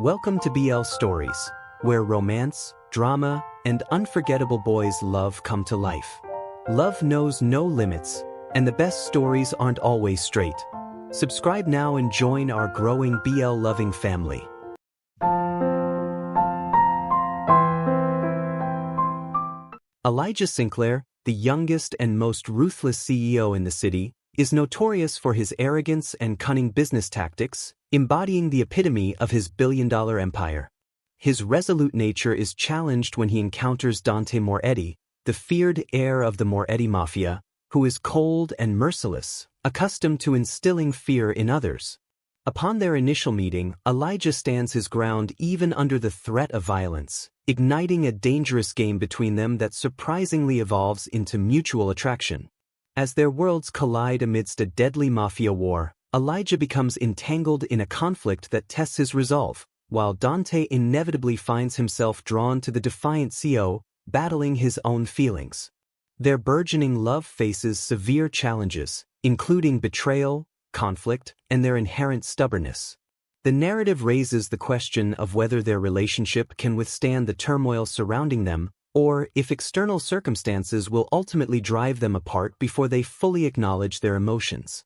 Welcome to BL Stories, where romance, drama, and unforgettable boys' love come to life. Love knows no limits, and the best stories aren't always straight. Subscribe now and join our growing BL-loving family. Elijah Sinclair, the youngest and most ruthless CEO in the city, is notorious for his arrogance and cunning business tactics, embodying the epitome of his billion-dollar empire. His resolute nature is challenged when he encounters Dante Moretti, the feared heir of the Moretti Mafia, who is cold and merciless, accustomed to instilling fear in others. Upon their initial meeting, Elijah stands his ground even under the threat of violence, igniting a dangerous game between them that surprisingly evolves into mutual attraction. As their worlds collide amidst a deadly mafia war, Elijah becomes entangled in a conflict that tests his resolve, while Dante inevitably finds himself drawn to the defiant CEO, battling his own feelings. Their burgeoning love faces severe challenges, including betrayal, conflict, and their inherent stubbornness. The narrative raises the question of whether their relationship can withstand the turmoil surrounding them, or if external circumstances will ultimately drive them apart before they fully acknowledge their emotions.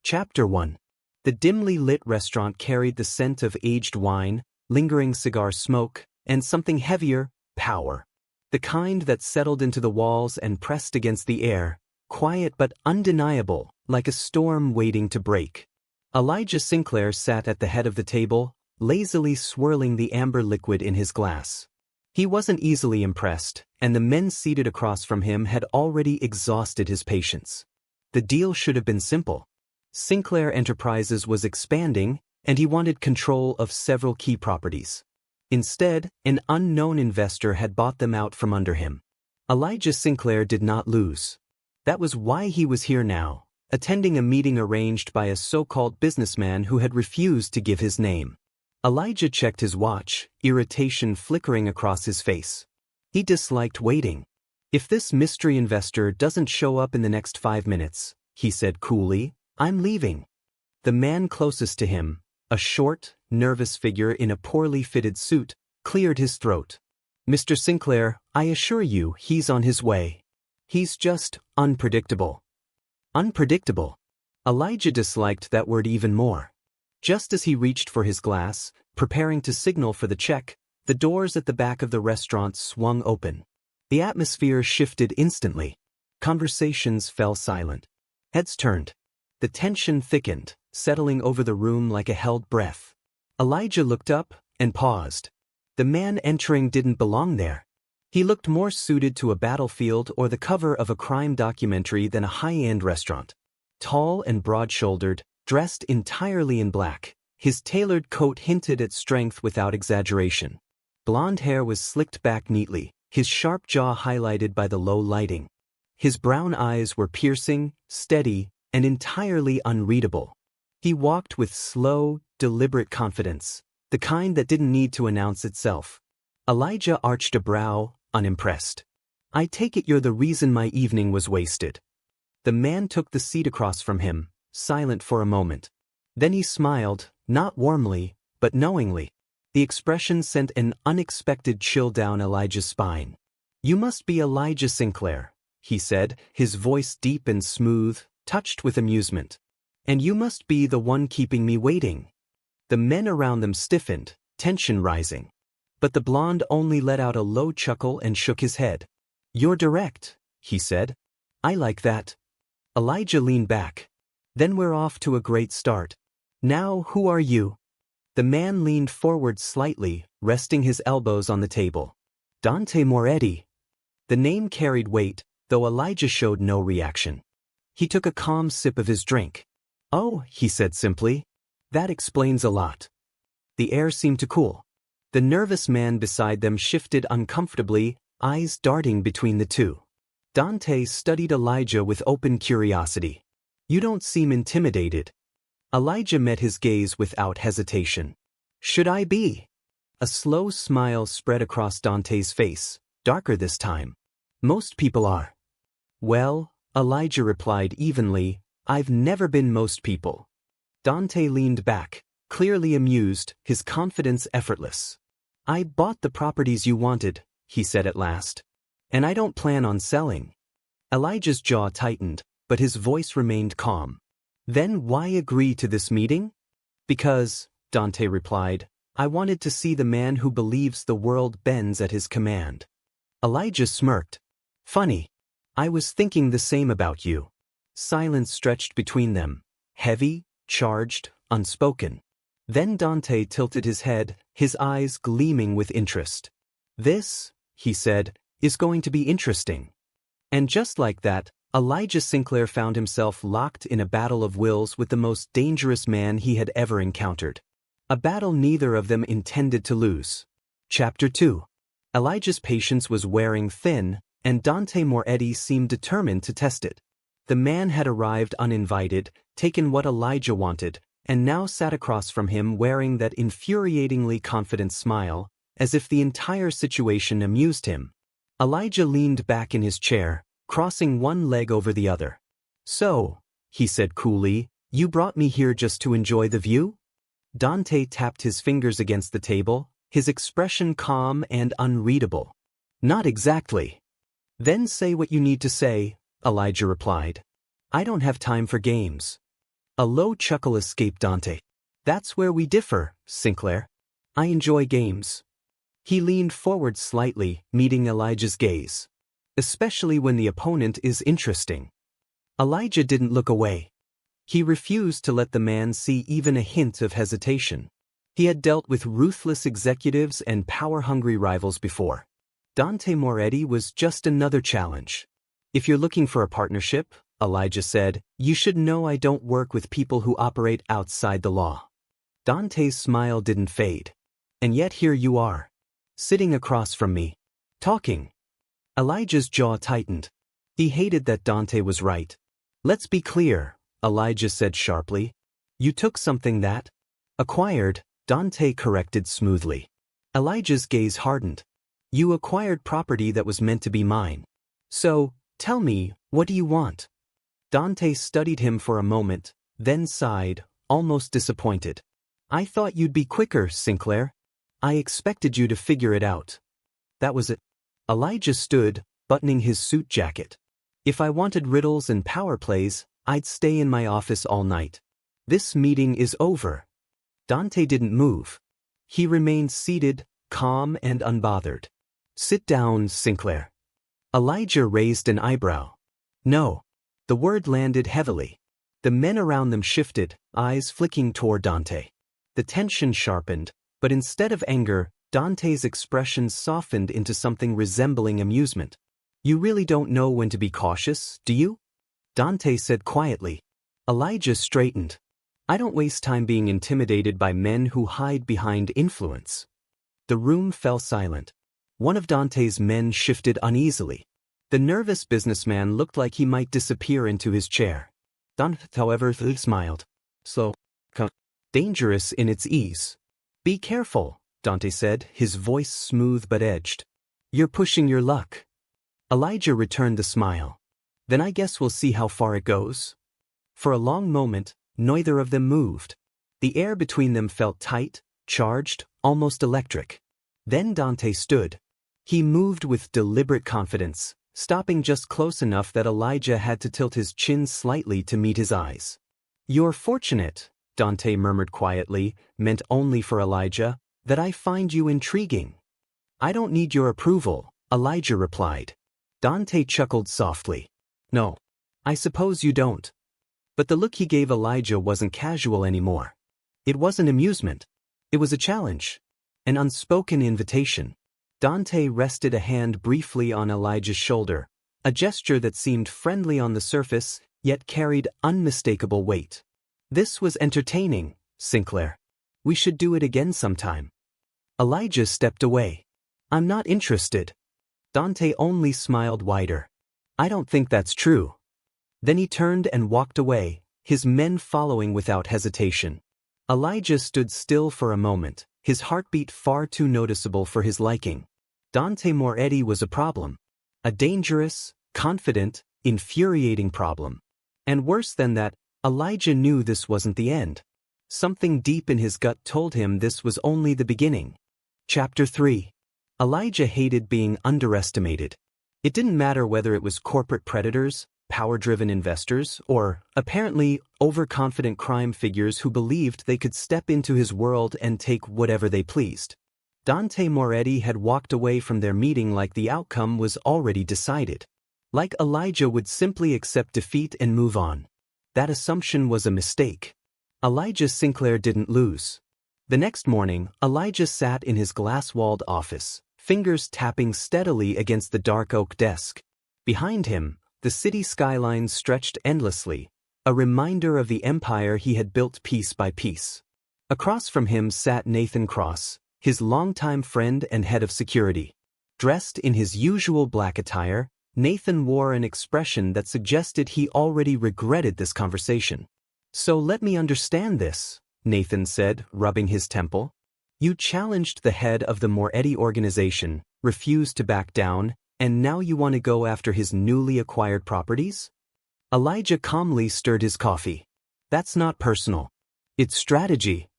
Chapter 1. The dimly lit restaurant carried the scent of aged wine, lingering cigar smoke, and something heavier, power. The kind that settled into the walls and pressed against the air, quiet but undeniable, like a storm waiting to break. Elijah Sinclair sat at the head of the table, lazily swirling the amber liquid in his glass. He wasn't easily impressed, and the men seated across from him had already exhausted his patience. The deal should have been simple. Sinclair Enterprises was expanding, and he wanted control of several key properties. Instead, an unknown investor had bought them out from under him. Elijah Sinclair did not lose. That was why he was here now, attending a meeting arranged by a so-called businessman who had refused to give his name. Elijah checked his watch, irritation flickering across his face. He disliked waiting. "If this mystery investor doesn't show up in the next 5 minutes," he said coolly, "I'm leaving." The man closest to him, a short, nervous figure in a poorly fitted suit, cleared his throat. "Mr. Sinclair, I assure you he's on his way. He's just unpredictable." Unpredictable. Elijah disliked that word even more. Just as he reached for his glass, preparing to signal for the check, the doors at the back of the restaurant swung open. The atmosphere shifted instantly. Conversations fell silent. Heads turned. The tension thickened, settling over the room like a held breath. Elijah looked up and paused. The man entering didn't belong there. He looked more suited to a battlefield or the cover of a crime documentary than a high-end restaurant. Tall and broad-shouldered, dressed entirely in black, his tailored coat hinted at strength without exaggeration. Blonde hair was slicked back neatly, his sharp jaw highlighted by the low lighting. His brown eyes were piercing, steady, and entirely unreadable. He walked with slow, deliberate confidence, the kind that didn't need to announce itself. Elijah arched a brow, unimpressed. "I take it you're the reason my evening was wasted." The man took the seat across from him, silent for a moment. Then he smiled, not warmly, but knowingly. The expression sent an unexpected chill down Elijah's spine. "You must be Elijah Sinclair," he said, his voice deep and smooth, touched with amusement. "And you must be the one keeping me waiting." The men around them stiffened, tension rising. But the blonde only let out a low chuckle and shook his head. "You're direct," he said. "I like that." Elijah leaned back. "Then we're off to a great start. Now, who are you?" The man leaned forward slightly, resting his elbows on the table. "Dante Moretti." The name carried weight, though Elijah showed no reaction. He took a calm sip of his drink. "Oh," he said simply. "That explains a lot." The air seemed to cool. The nervous man beside them shifted uncomfortably, eyes darting between the two. Dante studied Elijah with open curiosity. "You don't seem intimidated." Elijah met his gaze without hesitation. "Should I be?" A slow smile spread across Dante's face, darker this time. "Most people are." "Well," Elijah replied evenly, I've never been most people. Dante leaned back, clearly amused, his confidence effortless. I bought the properties you wanted, he said at last. And I don't plan on selling. Elijah's jaw tightened, but his voice remained calm. Then why agree to this meeting? Because, Dante replied, I wanted to see the man who believes the world bends at his command. Elijah smirked. Funny. I was thinking the same about you. Silence stretched between them, heavy, charged, unspoken. Then Dante tilted his head, his eyes gleaming with interest. This, he said, is going to be interesting. And just like that, Elijah Sinclair found himself locked in a battle of wills with the most dangerous man he had ever encountered. A battle neither of them intended to lose. Chapter 2. Elijah's patience was wearing thin, and Dante Moretti seemed determined to test it. The man had arrived uninvited, taken what Elijah wanted, and now sat across from him wearing that infuriatingly confident smile, as if the entire situation amused him. Elijah leaned back in his chair, crossing one leg over the other. So, he said coolly, you brought me here just to enjoy the view? Dante tapped his fingers against the table, his expression calm and unreadable. Not exactly. Then say what you need to say, Elijah replied. I don't have time for games. A low chuckle escaped Dante. That's where we differ, Sinclair. I enjoy games. He leaned forward slightly, meeting Elijah's gaze. Especially when the opponent is interesting. Elijah didn't look away. He refused to let the man see even a hint of hesitation. He had dealt with ruthless executives and power-hungry rivals before. Dante Moretti was just another challenge. If you're looking for a partnership, Elijah said, you should know I don't work with people who operate outside the law. Dante's smile didn't fade. And yet here you are. Sitting across from me. Talking. Elijah's jaw tightened. He hated that Dante was right. Let's be clear, Elijah said sharply. You took something that? Acquired, Dante corrected smoothly. Elijah's gaze hardened. You acquired property that was meant to be mine. So, tell me, what do you want? Dante studied him for a moment, then sighed, almost disappointed. I thought you'd be quicker, Sinclair. I expected you to figure it out. That was it. Elijah stood, buttoning his suit jacket. If I wanted riddles and power plays, I'd stay in my office all night. This meeting is over. Dante didn't move. He remained seated, calm and unbothered. Sit down, Sinclair. Elijah raised an eyebrow. No. The word landed heavily. The men around them shifted, eyes flicking toward Dante. The tension sharpened, but instead of anger, Dante's expression softened into something resembling amusement. You really don't know when to be cautious, do you? Dante said quietly. Elijah straightened. I don't waste time being intimidated by men who hide behind influence. The room fell silent. One of Dante's men shifted uneasily. The nervous businessman looked like he might disappear into his chair. Dante, however, smiled. So, dangerous in its ease. Be careful, Dante said, his voice smooth but edged. You're pushing your luck. Elijah returned the smile. Then I guess we'll see how far it goes. For a long moment, neither of them moved. The air between them felt tight, charged, almost electric. Then Dante stood. He moved with deliberate confidence, stopping just close enough that Elijah had to tilt his chin slightly to meet his eyes. You're fortunate, Dante murmured quietly, meant only for Elijah, that I find you intriguing. I don't need your approval, Elijah replied. Dante chuckled softly. No. I suppose you don't. But the look he gave Elijah wasn't casual anymore. It wasn't amusement. It was a challenge. An unspoken invitation. Dante rested a hand briefly on Elijah's shoulder, a gesture that seemed friendly on the surface, yet carried unmistakable weight. This was entertaining, Sinclair. We should do it again sometime. Elijah stepped away. I'm not interested. Dante only smiled wider. I don't think that's true. Then he turned and walked away, his men following without hesitation. Elijah stood still for a moment, his heartbeat far too noticeable for his liking. Dante Moretti was a problem. A dangerous, confident, infuriating problem. And worse than that, Elijah knew this wasn't the end. Something deep in his gut told him this was only the beginning. Chapter 3. Elijah hated being underestimated. It didn't matter whether it was corporate predators, power-driven investors, or, apparently, overconfident crime figures who believed they could step into his world and take whatever they pleased. Dante Moretti had walked away from their meeting like the outcome was already decided. Like Elijah would simply accept defeat and move on. That assumption was a mistake. Elijah Sinclair didn't lose. The next morning, Elijah sat in his glass-walled office, fingers tapping steadily against the dark oak desk. Behind him, the city skyline stretched endlessly, a reminder of the empire he had built piece by piece. Across from him sat Nathan Cross, his longtime friend and head of security. Dressed in his usual black attire, Nathan wore an expression that suggested he already regretted this conversation. "So let me understand this," Nathan said, rubbing his temple. "You challenged the head of the Moretti organization, refused to back down, and now you want to go after his newly acquired properties?" Elijah calmly stirred his coffee. "That's not personal. It's strategy."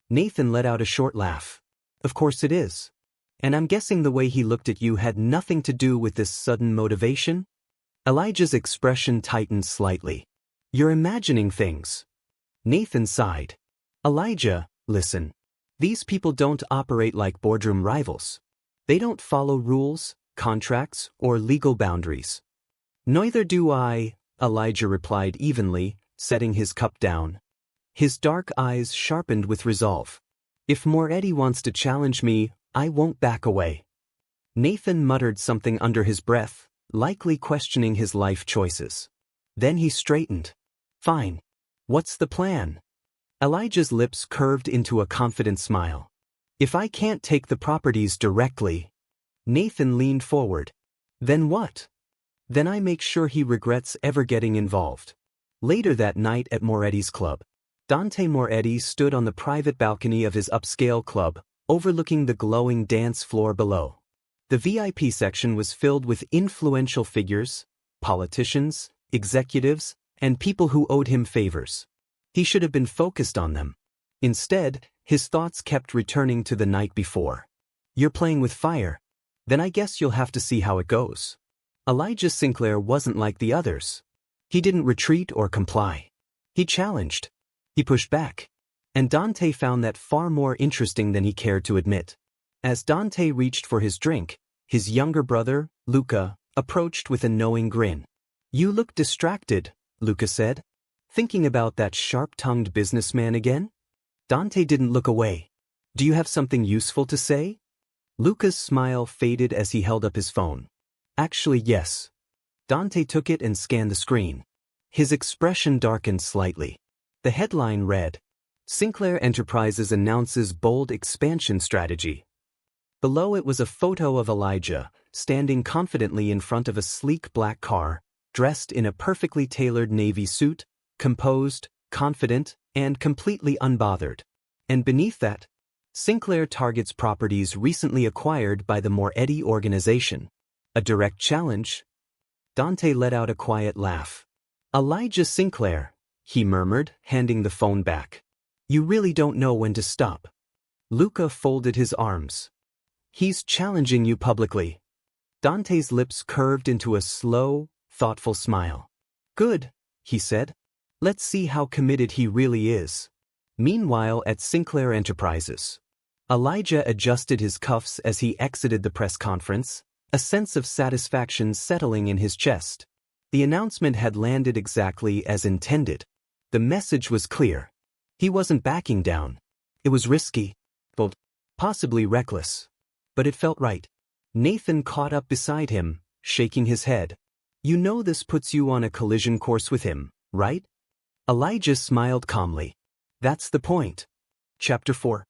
Nathan let out a short laugh. "Of course it is. And I'm guessing the way he looked at you had nothing to do with this sudden motivation?" Elijah's expression tightened slightly. "You're imagining things." Nathan sighed. "Elijah, listen. These people don't operate like boardroom rivals. They don't follow rules, contracts, or legal boundaries." "Neither do I," Elijah replied evenly, setting his cup down. His dark eyes sharpened with resolve. "If Moretti wants to challenge me, I won't back away." Nathan muttered something under his breath, likely questioning his life choices. Then he straightened. "Fine. What's the plan?" Elijah's lips curved into a confident smile. "If I can't take the properties directly..." Nathan leaned forward. "Then what?" "Then I make sure he regrets ever getting involved." Later that night at Moretti's club, Dante Moretti stood on the private balcony of his upscale club, overlooking the glowing dance floor below. The VIP section was filled with influential figures, politicians, executives, and people who owed him favors. He should have been focused on them. Instead, his thoughts kept returning to the night before. "You're playing with fire. Then I guess you'll have to see how it goes." Elijah Sinclair wasn't like the others. He didn't retreat or comply. He challenged. He pushed back. And Dante found that far more interesting than he cared to admit. As Dante reached for his drink, his younger brother, Luca, approached with a knowing grin. "You look distracted," Luca said. "Thinking about that sharp-tongued businessman again?" Dante didn't look away. "Do you have something useful to say?" Luca's smile faded as he held up his phone. "Actually, yes." Dante took it and scanned the screen. His expression darkened slightly. The headline read, "Sinclair Enterprises announces bold expansion strategy." Below it was a photo of Elijah, standing confidently in front of a sleek black car, dressed in a perfectly tailored navy suit, composed, confident, and completely unbothered. And beneath that, "Sinclair targets properties recently acquired by the Moretti organization." A direct challenge? Dante let out a quiet laugh. "Elijah Sinclair," he murmured, handing the phone back. "You really don't know when to stop." Luca folded his arms. "He's challenging you publicly." Dante's lips curved into a slow, thoughtful smile. "Good," he said. "Let's see how committed he really is." Meanwhile, at Sinclair Enterprises, Elijah adjusted his cuffs as he exited the press conference, a sense of satisfaction settling in his chest. The announcement had landed exactly as intended. The message was clear. He wasn't backing down. It was risky, bold, possibly reckless. But it felt right. Nathan caught up beside him, shaking his head. "You know this puts you on a collision course with him, right?" Elijah smiled calmly. "That's the point." Chapter 4.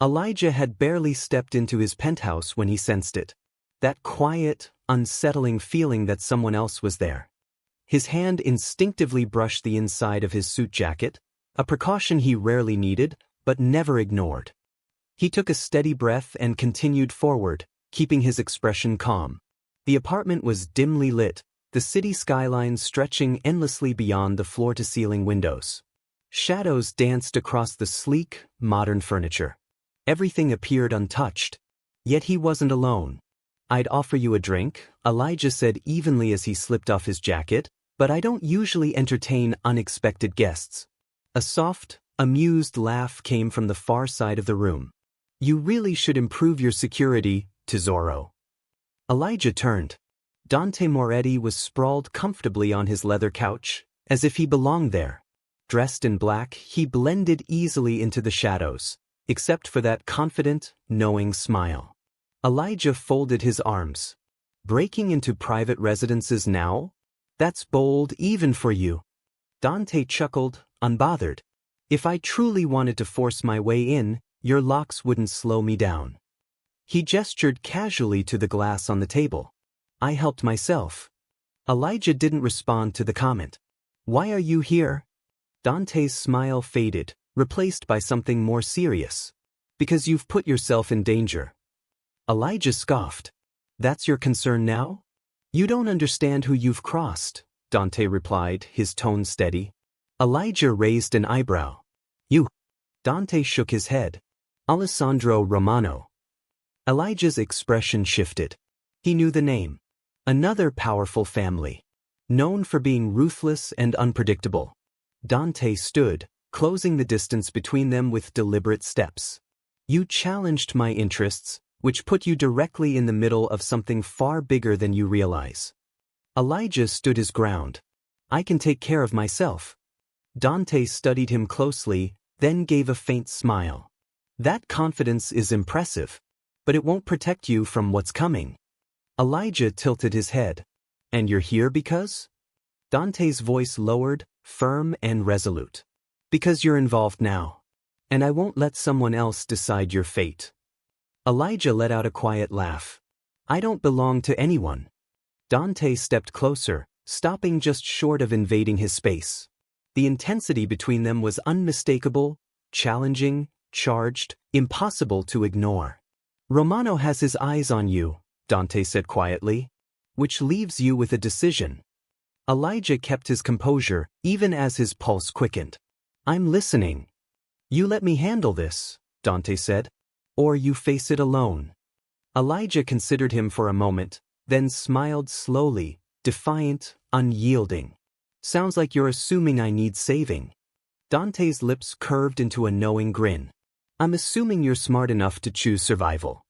Elijah had barely stepped into his penthouse when he sensed it. That quiet, unsettling feeling that someone else was there. His hand instinctively brushed the inside of his suit jacket, a precaution he rarely needed, but never ignored. He took a steady breath and continued forward, keeping his expression calm. The apartment was dimly lit, the city skyline stretching endlessly beyond the floor-to-ceiling windows. Shadows danced across the sleek, modern furniture. Everything appeared untouched. Yet he wasn't alone. "I'd offer you a drink," Elijah said evenly as he slipped off his jacket, "but I don't usually entertain unexpected guests." A soft, amused laugh came from the far side of the room. "You really should improve your security, Tesoro." Elijah turned. Dante Moretti was sprawled comfortably on his leather couch, as if he belonged there. Dressed in black, he blended easily into the shadows, except for that confident, knowing smile. Elijah folded his arms. "Breaking into private residences now? That's bold even for you." Dante chuckled, unbothered. "If I truly wanted to force my way in, your locks wouldn't slow me down." He gestured casually to the glass on the table. "I helped myself." Elijah didn't respond to the comment. "Why are you here?" Dante's smile faded, replaced by something more serious. "Because you've put yourself in danger." Elijah scoffed. "That's your concern now? You don't understand who you've crossed," Dante replied, his tone steady. Elijah raised an eyebrow. "You?" Dante shook his head. "Alessandro Romano." Elijah's expression shifted. He knew the name. Another powerful family. Known for being ruthless and unpredictable. Dante stood, closing the distance between them with deliberate steps. "You challenged my interests, which put you directly in the middle of something far bigger than you realize." Elijah stood his ground. "I can take care of myself." Dante studied him closely, then gave a faint smile. "That confidence is impressive, but it won't protect you from what's coming." Elijah tilted his head. "And you're here because?" Dante's voice lowered, firm and resolute. "Because you're involved now. And I won't let someone else decide your fate." Elijah let out a quiet laugh. "I don't belong to anyone." Dante stepped closer, stopping just short of invading his space. The intensity between them was unmistakable, challenging, charged, impossible to ignore. "Romano has his eyes on you," Dante said quietly. "Which leaves you with a decision." Elijah kept his composure, even as his pulse quickened. "I'm listening." "You let me handle this," Dante said. "Or you face it alone." Elijah considered him for a moment, then smiled slowly, defiant, unyielding. "Sounds like you're assuming I need saving." Dante's lips curved into a knowing grin. "I'm assuming you're smart enough to choose survival."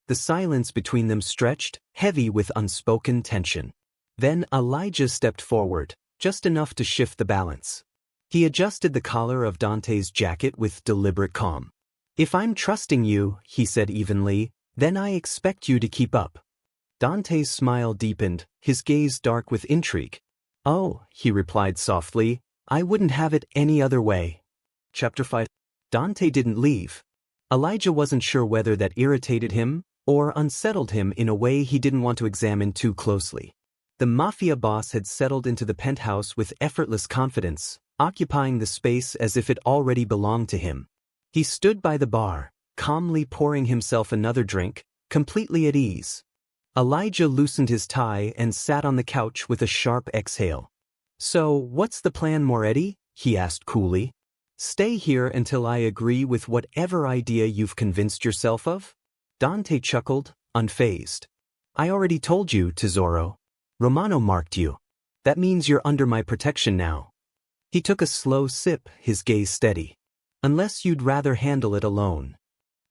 The silence between them stretched, heavy with unspoken tension. Then Elijah stepped forward, just enough to shift the balance. He adjusted the collar of Dante's jacket with deliberate calm. "If I'm trusting you," he said evenly, "then I expect you to keep up." Dante's smile deepened, his gaze dark with intrigue. "Oh," he replied softly, "I wouldn't have it any other way." Chapter 5. Dante didn't leave. Elijah wasn't sure whether that irritated him or unsettled him in a way he didn't want to examine too closely. The mafia boss had settled into the penthouse with effortless confidence, occupying the space as if it already belonged to him. He stood by the bar, calmly pouring himself another drink, completely at ease. Elijah loosened his tie and sat on the couch with a sharp exhale. "So, what's the plan, Moretti?" he asked coolly. "Stay here until I agree with whatever idea you've convinced yourself of?" Dante chuckled, unfazed. "I already told you, Tesoro. Romano marked you. That means you're under my protection now." He took a slow sip, his gaze steady. "Unless you'd rather handle it alone."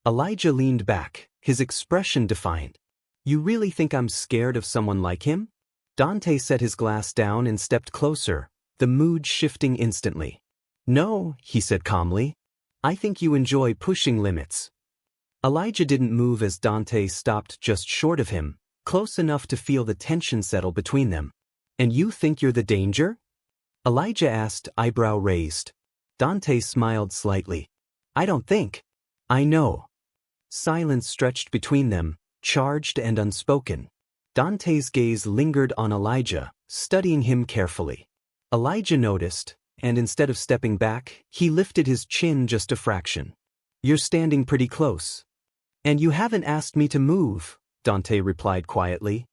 Elijah leaned back, his expression defiant. "You really think I'm scared of someone like him?" Dante set his glass down and stepped closer, the mood shifting instantly. "No," he said calmly. "I think you enjoy pushing limits." Elijah didn't move as Dante stopped just short of him, close enough to feel the tension settle between them. "And you think you're the danger?" Elijah asked, eyebrow raised. Dante smiled slightly. "I don't think. I know." Silence stretched between them, charged and unspoken. Dante's gaze lingered on Elijah, studying him carefully. Elijah noticed, and instead of stepping back, he lifted his chin just a fraction. "You're standing pretty close." "And you haven't asked me to move," Dante replied quietly.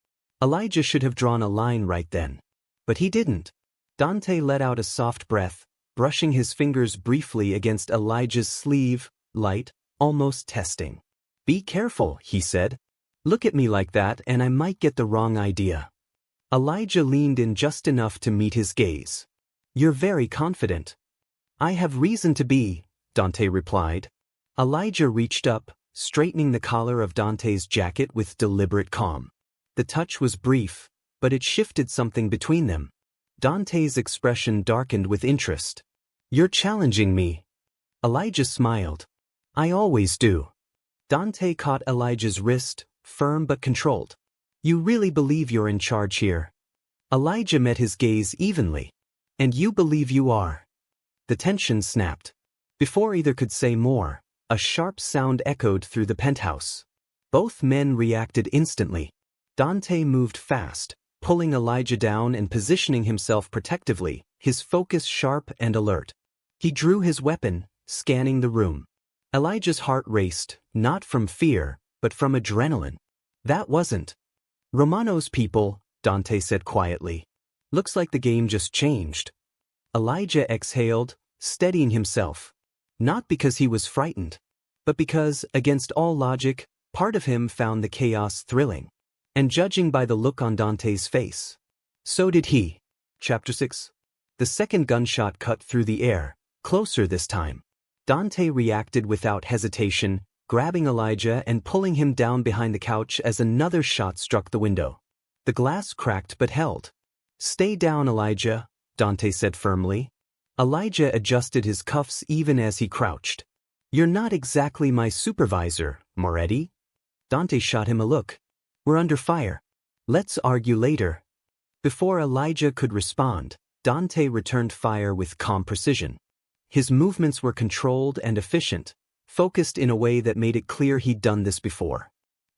Elijah should have drawn a line right then. But he didn't. Dante let out a soft breath, brushing his fingers briefly against Elijah's sleeve, light, almost testing. "Be careful," he said. "Look at me like that and I might get the wrong idea." Elijah leaned in just enough to meet his gaze. "You're very confident." "I have reason to be," Dante replied. Elijah reached up, straightening the collar of Dante's jacket with deliberate calm. The touch was brief, but it shifted something between them. Dante's expression darkened with interest. "You're challenging me." Elijah smiled. "I always do." Dante caught Elijah's wrist, firm but controlled. "You really believe you're in charge here?" Elijah met his gaze evenly. "And you believe you are?" The tension snapped. Before either could say more, a sharp sound echoed through the penthouse. Both men reacted instantly. Dante moved fast, pulling Elijah down and positioning himself protectively, his focus sharp and alert. He drew his weapon, scanning the room. Elijah's heart raced, not from fear, but from adrenaline. "That wasn't Romano's people," Dante said quietly. "Looks like the game just changed." Elijah exhaled, steadying himself. Not because he was frightened, but because, against all logic, part of him found the chaos thrilling. And judging by the look on Dante's face, so did he. Chapter 6. The second gunshot cut through the air, closer this time. Dante reacted without hesitation, grabbing Elijah and pulling him down behind the couch as another shot struck the window. The glass cracked but held. "Stay down, Elijah," Dante said firmly. Elijah adjusted his cuffs even as he crouched. "You're not exactly my supervisor, Moretti." Dante shot him a look. "We're under fire. Let's argue later." Before Elijah could respond, Dante returned fire with calm precision. His movements were controlled and efficient, focused in a way that made it clear he'd done this before.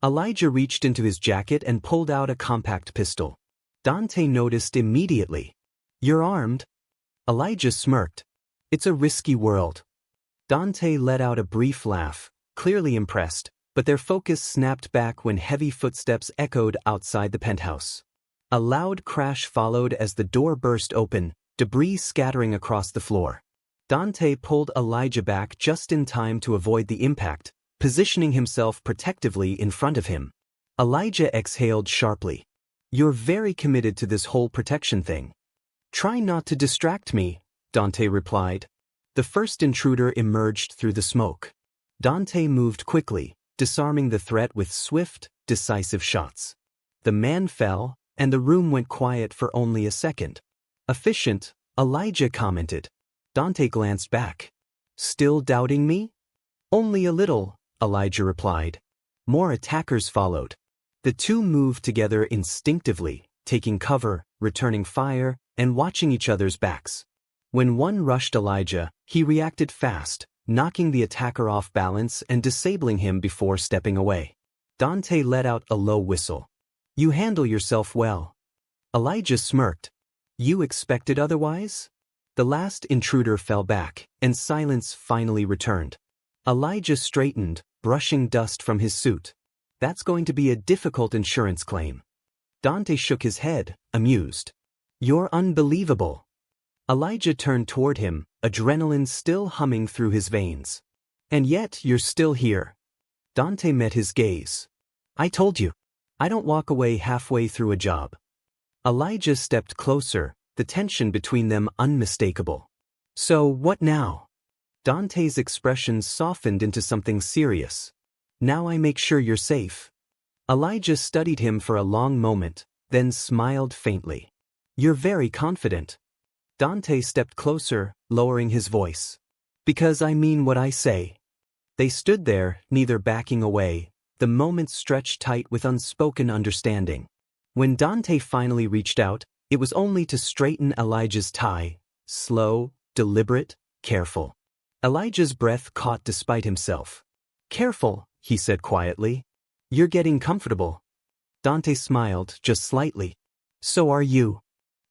Elijah reached into his jacket and pulled out a compact pistol. Dante noticed immediately. "You're armed?" Elijah smirked. "It's a risky world." Dante let out a brief laugh, clearly impressed, but their focus snapped back when heavy footsteps echoed outside the penthouse. A loud crash followed as the door burst open, debris scattering across the floor. Dante pulled Elijah back just in time to avoid the impact, positioning himself protectively in front of him. Elijah exhaled sharply. "You're very committed to this whole protection thing." "Try not to distract me," Dante replied. The first intruder emerged through the smoke. Dante moved quickly, disarming the threat with swift, decisive shots. The man fell, and the room went quiet for only a second. "Efficient," Elijah commented. Dante glanced back. "Still doubting me?" "Only a little," Elijah replied. More attackers followed. The two moved together instinctively, taking cover, returning fire, and watching each other's backs. When one rushed Elijah, he reacted fast, knocking the attacker off balance and disabling him before stepping away. Dante let out a low whistle. "You handle yourself well." Elijah smirked. "You expected otherwise?" The last intruder fell back, and silence finally returned. Elijah straightened, brushing dust from his suit. "That's going to be a difficult insurance claim." Dante shook his head, amused. "You're unbelievable." Elijah turned toward him, adrenaline still humming through his veins. "And yet you're still here." Dante met his gaze. "I told you. I don't walk away halfway through a job." Elijah stepped closer, the tension between them unmistakable. "So what now?" Dante's expression softened into something serious. "Now I make sure you're safe." Elijah studied him for a long moment, then smiled faintly. "You're very confident." Dante stepped closer, lowering his voice. "Because I mean what I say." They stood there, neither backing away, the moments stretched tight with unspoken understanding. When Dante finally reached out, it was only to straighten Elijah's tie, slow, deliberate, careful. Elijah's breath caught despite himself. "Careful," he said quietly. "You're getting comfortable." Dante smiled, just slightly. "So are you."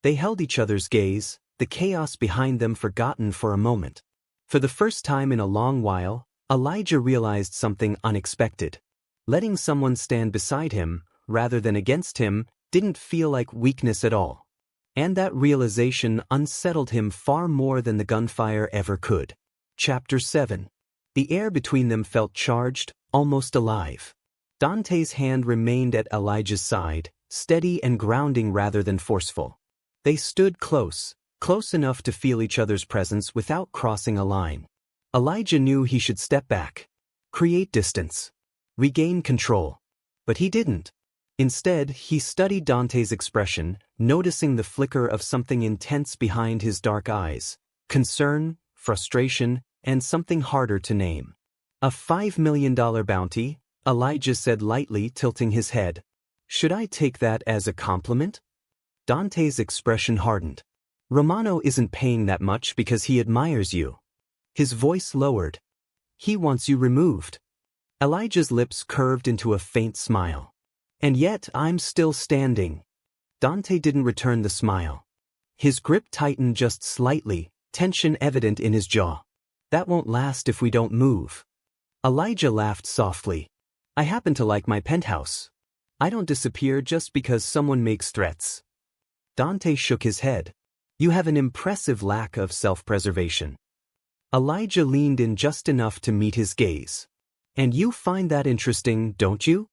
They held each other's gaze, the chaos behind them forgotten for a moment. For the first time in a long while, Elijah realized something unexpected. Letting someone stand beside him, rather than against him, didn't feel like weakness at all. And that realization unsettled him far more than the gunfire ever could. Chapter 7. The air between them felt charged, almost alive. Dante's hand remained at Elijah's side, steady and grounding rather than forceful. They stood close enough to feel each other's presence without crossing a line. Elijah knew he should step back, create distance, regain control. But he didn't. Instead, he studied Dante's expression, noticing the flicker of something intense behind his dark eyes: concern, frustration, and something harder to name. A $5 million bounty, Elijah said lightly, tilting his head. Should I take that as a compliment? Dante's expression hardened. Romano isn't paying that much because he admires you. His voice lowered. He wants you removed. Elijah's lips curved into a faint smile. And yet I'm still standing. Dante didn't return the smile. His grip tightened just slightly, tension evident in his jaw. That won't last if we don't move. Elijah laughed softly. I happen to like my penthouse. I don't disappear just because someone makes threats. Dante shook his head. You have an impressive lack of self-preservation. Elijah leaned in just enough to meet his gaze. And you find that interesting, don't you?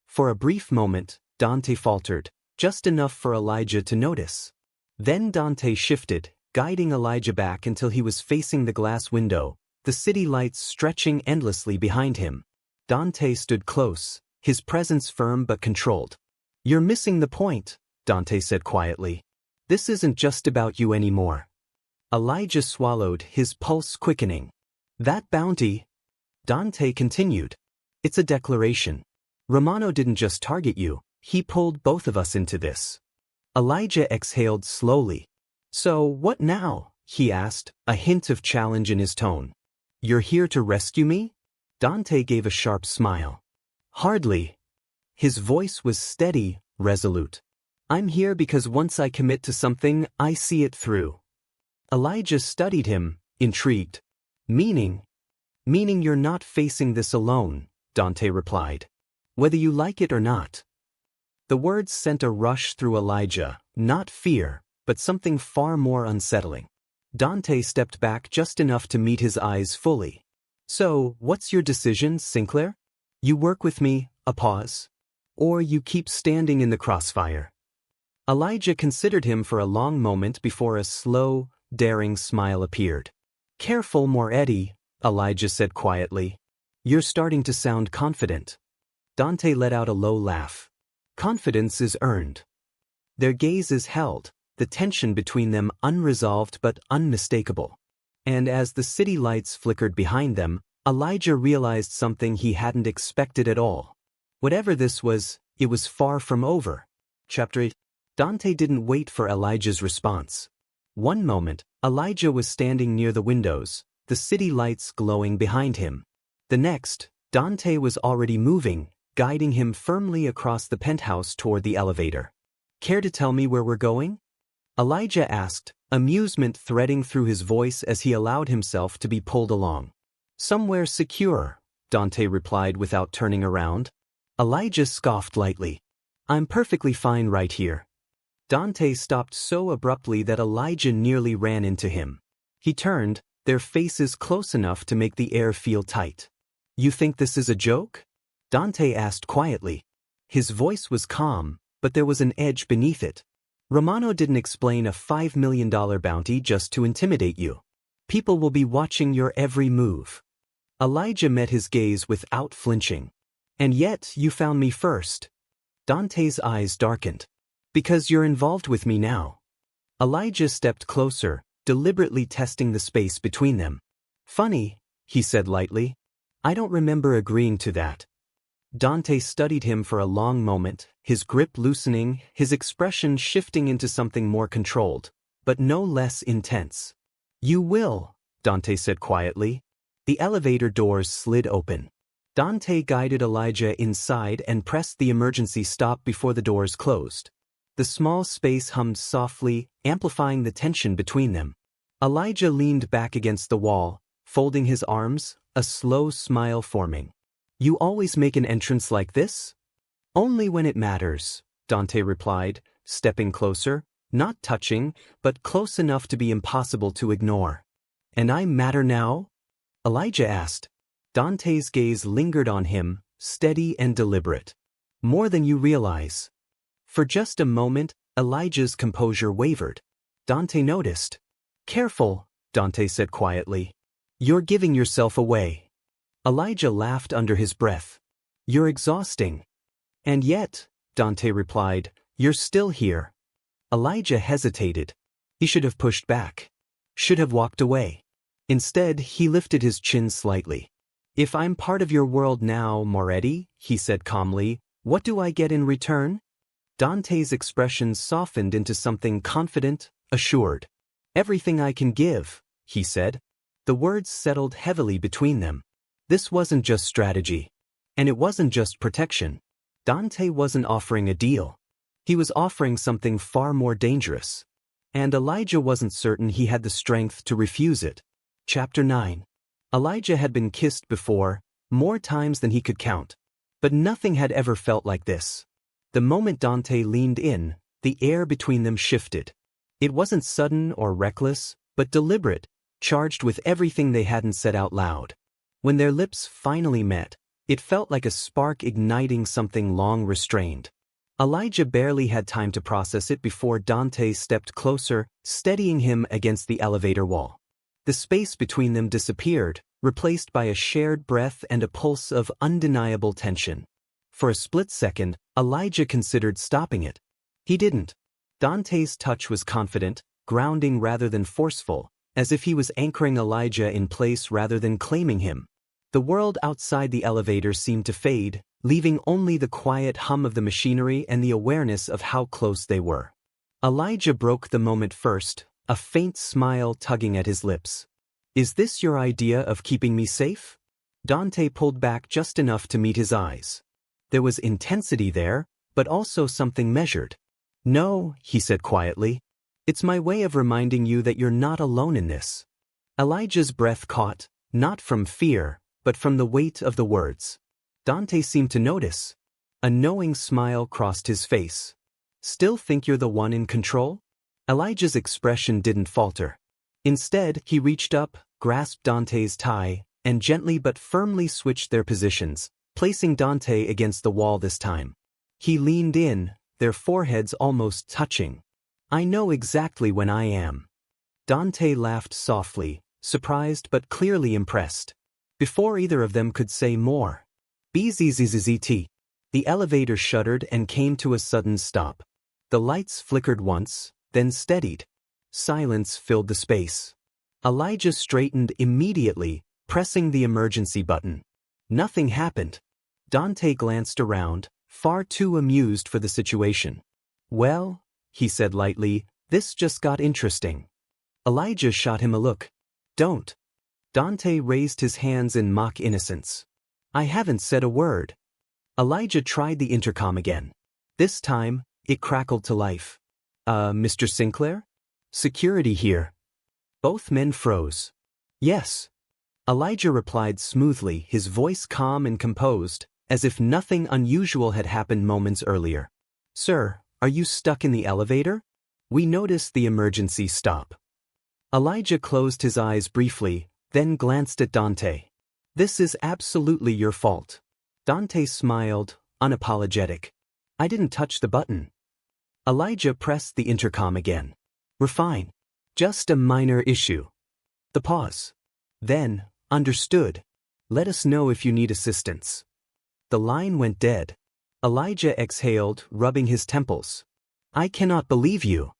For a brief moment, Dante faltered, just enough for Elijah to notice. Then Dante shifted, guiding Elijah back until he was facing the glass window, the city lights stretching endlessly behind him. Dante stood close, his presence firm but controlled. You're missing the point, Dante said quietly. This isn't just about you anymore. Elijah swallowed, his pulse quickening. That bounty, Dante continued. It's a declaration. Romano didn't just target you, he pulled both of us into this. Elijah exhaled slowly. So what now? He asked, a hint of challenge in his tone. You're here to rescue me? Dante gave a sharp smile. Hardly. His voice was steady, resolute. I'm here because once I commit to something, I see it through. Elijah studied him, intrigued. Meaning you're not facing this alone, Dante replied. Whether you like it or not. The words sent a rush through Elijah, not fear, but something far more unsettling. Dante stepped back just enough to meet his eyes fully. So, what's your decision, Sinclair? You work with me, a pause? Or you keep standing in the crossfire? Elijah considered him for a long moment before a slow, daring smile appeared. Careful, Moretti, Elijah said quietly. You're starting to sound confident. Dante let out a low laugh. Confidence is earned. Their gazes held, the tension between them unresolved but unmistakable. And as the city lights flickered behind them, Elijah realized something he hadn't expected at all. Whatever this was, it was far from over. Chapter 8. Dante didn't wait for Elijah's response. One moment, Elijah was standing near the windows, the city lights glowing behind him. The next, Dante was already moving, guiding him firmly across the penthouse toward the elevator. Care to tell me where we're going? Elijah asked, amusement threading through his voice as he allowed himself to be pulled along. Somewhere secure, Dante replied without turning around. Elijah scoffed lightly. I'm perfectly fine right here. Dante stopped so abruptly that Elijah nearly ran into him. He turned, their faces close enough to make the air feel tight. You think this is a joke? Dante asked quietly. His voice was calm, but there was an edge beneath it. Romano didn't explain a $5 million bounty just to intimidate you. People will be watching your every move. Elijah met his gaze without flinching. And yet you found me first. Dante's eyes darkened. Because you're involved with me now. Elijah stepped closer, deliberately testing the space between them. Funny, he said lightly. I don't remember agreeing to that. Dante studied him for a long moment, his grip loosening, his expression shifting into something more controlled, but no less intense. You will, Dante said quietly. The elevator doors slid open. Dante guided Elijah inside and pressed the emergency stop before the doors closed. The small space hummed softly, amplifying the tension between them. Elijah leaned back against the wall, folding his arms, a slow smile forming. You always make an entrance like this? Only when it matters, Dante replied, stepping closer, not touching, but close enough to be impossible to ignore. And I matter now? Elijah asked. Dante's gaze lingered on him, steady and deliberate. More than you realize. For just a moment, Elijah's composure wavered. Dante noticed. Careful, Dante said quietly. You're giving yourself away. Elijah laughed under his breath. You're exhausting. And yet, Dante replied, you're still here. Elijah hesitated. He should have pushed back. Should have walked away. Instead, he lifted his chin slightly. If I'm part of your world now, Moretti, he said calmly, what do I get in return? Dante's expression softened into something confident, assured. Everything I can give, he said. The words settled heavily between them. This wasn't just strategy. And it wasn't just protection. Dante wasn't offering a deal. He was offering something far more dangerous. And Elijah wasn't certain he had the strength to refuse it. Chapter 9. Elijah had been kissed before, more times than he could count. But nothing had ever felt like this. The moment Dante leaned in, the air between them shifted. It wasn't sudden or reckless, but deliberate, charged with everything they hadn't said out loud. When their lips finally met, it felt like a spark igniting something long restrained. Elijah barely had time to process it before Dante stepped closer, steadying him against the elevator wall. The space between them disappeared, replaced by a shared breath and a pulse of undeniable tension. For a split second, Elijah considered stopping it. He didn't. Dante's touch was confident, grounding rather than forceful, as if he was anchoring Elijah in place rather than claiming him. The world outside the elevator seemed to fade, leaving only the quiet hum of the machinery and the awareness of how close they were. Elijah broke the moment first, a faint smile tugging at his lips. Is this your idea of keeping me safe? Dante pulled back just enough to meet his eyes. There was intensity there, but also something measured. No, he said quietly. It's my way of reminding you that you're not alone in this. Elijah's breath caught, not from fear, but from the weight of the words. Dante seemed to notice. A knowing smile crossed his face. Still think you're the one in control? Elijah's expression didn't falter. Instead, he reached up, grasped Dante's tie, and gently but firmly switched their positions, placing Dante against the wall this time. He leaned in, their foreheads almost touching. I know exactly when I am. Dante laughed softly, surprised but clearly impressed. Before either of them could say more. Bzzzt. The elevator shuddered and came to a sudden stop. The lights flickered once, then steadied. Silence filled the space. Elijah straightened immediately, pressing the emergency button. Nothing happened. Dante glanced around, far too amused for the situation. Well, he said lightly, this just got interesting. Elijah shot him a look. Don't. Dante raised his hands in mock innocence. I haven't said a word. Elijah tried the intercom again. This time, it crackled to life. Mr. Sinclair? Security here. Both men froze. Yes. Elijah replied smoothly, his voice calm and composed, as if nothing unusual had happened moments earlier. Sir, are you stuck in the elevator? We noticed the emergency stop. Elijah closed his eyes briefly, then glanced at Dante. This is absolutely your fault. Dante smiled, unapologetic. I didn't touch the button. Elijah pressed the intercom again. We're fine. Just a minor issue. The pause. Then, understood. Let us know if you need assistance. The line went dead. Elijah exhaled, rubbing his temples. I cannot believe you.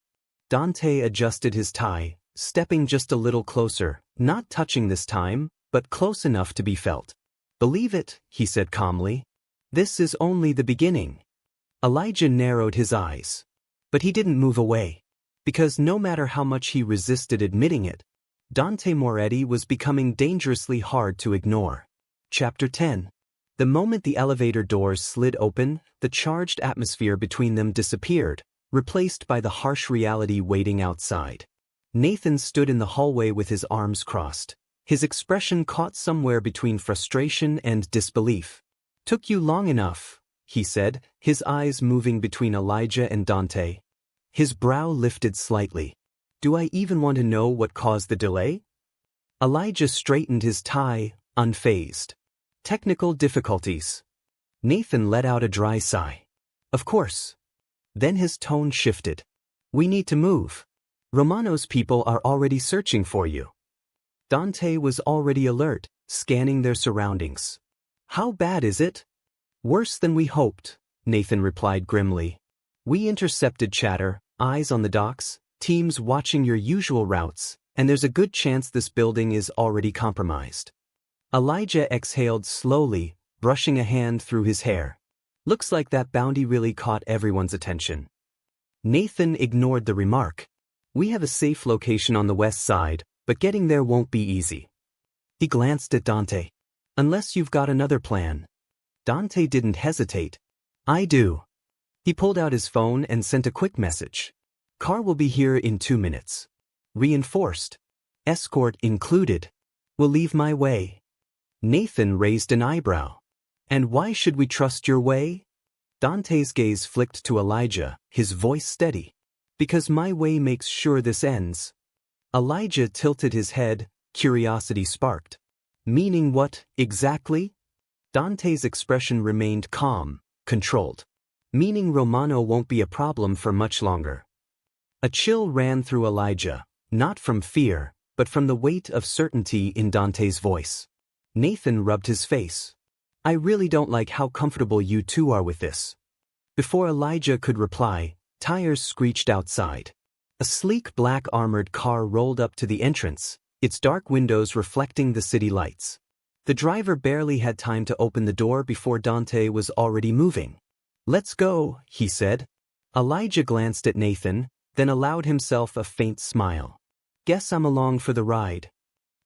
Dante adjusted his tie, stepping just a little closer, not touching this time, but close enough to be felt. Believe it, he said calmly. This is only the beginning. Elijah narrowed his eyes. But he didn't move away. Because no matter how much he resisted admitting it, Dante Moretti was becoming dangerously hard to ignore. Chapter 10. The moment the elevator doors slid open, the charged atmosphere between them disappeared, replaced by the harsh reality waiting outside. Nathan stood in the hallway with his arms crossed, his expression caught somewhere between frustration and disbelief. Took you long enough, he said, his eyes moving between Elijah and Dante. His brow lifted slightly. Do I even want to know what caused the delay? Elijah straightened his tie, unfazed. Technical difficulties. Nathan let out a dry sigh. Of course. Then his tone shifted. We need to move. Romano's people are already searching for you. Dante was already alert, scanning their surroundings. How bad is it? Worse than we hoped, Nathan replied grimly. We intercepted chatter, eyes on the docks, teams watching your usual routes, and there's a good chance this building is already compromised. Elijah exhaled slowly, brushing a hand through his hair. Looks like that bounty really caught everyone's attention. Nathan ignored the remark. We have a safe location on the west side, but getting there won't be easy. He glanced at Dante. Unless you've got another plan. Dante didn't hesitate. I do. He pulled out his phone and sent a quick message. Car will be here in 2 minutes. Reinforced. Escort included. Will leave my way. Nathan raised an eyebrow. And why should we trust your way? Dante's gaze flicked to Elijah, his voice steady. Because my way makes sure this ends. Elijah tilted his head, curiosity sparked. Meaning what, exactly? Dante's expression remained calm, controlled. Meaning Romano won't be a problem for much longer. A chill ran through Elijah, not from fear, but from the weight of certainty in Dante's voice. Nathan rubbed his face. I really don't like how comfortable you two are with this. Before Elijah could reply, tires screeched outside. A sleek black armored car rolled up to the entrance, its dark windows reflecting the city lights. The driver barely had time to open the door before Dante was already moving. Let's go, he said. Elijah glanced at Nathan, then allowed himself a faint smile. Guess I'm along for the ride.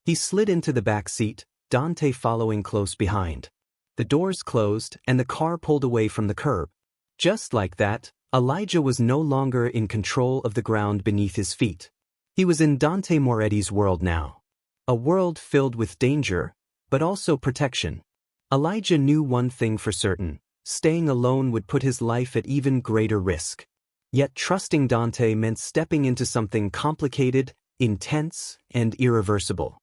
He slid into the back seat, Dante following close behind. The doors closed and the car pulled away from the curb. Just like that, Elijah was no longer in control of the ground beneath his feet. He was in Dante Moretti's world now. A world filled with danger, but also protection. Elijah knew one thing for certain. Staying alone would put his life at even greater risk. Yet trusting Dante meant stepping into something complicated, intense, and irreversible.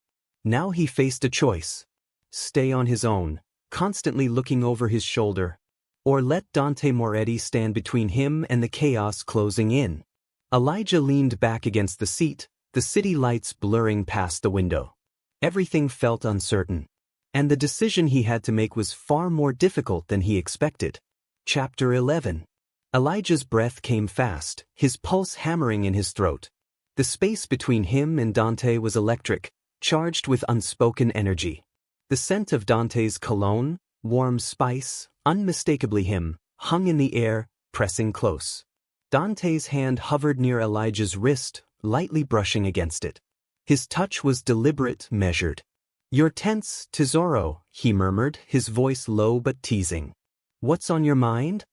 Now he faced a choice. Stay on his own, constantly looking over his shoulder, or let Dante Moretti stand between him and the chaos closing in. Elijah leaned back against the seat, the city lights blurring past the window. Everything felt uncertain. And the decision he had to make was far more difficult than he expected. Chapter 11. Elijah's breath came fast, his pulse hammering in his throat. The space between him and Dante was electric, charged with unspoken energy. The scent of Dante's cologne, warm spice, unmistakably him, hung in the air, pressing close. Dante's hand hovered near Elijah's wrist, lightly brushing against it. His touch was deliberate, measured. You're tense, Tesoro, he murmured, his voice low but teasing. What's on your mind?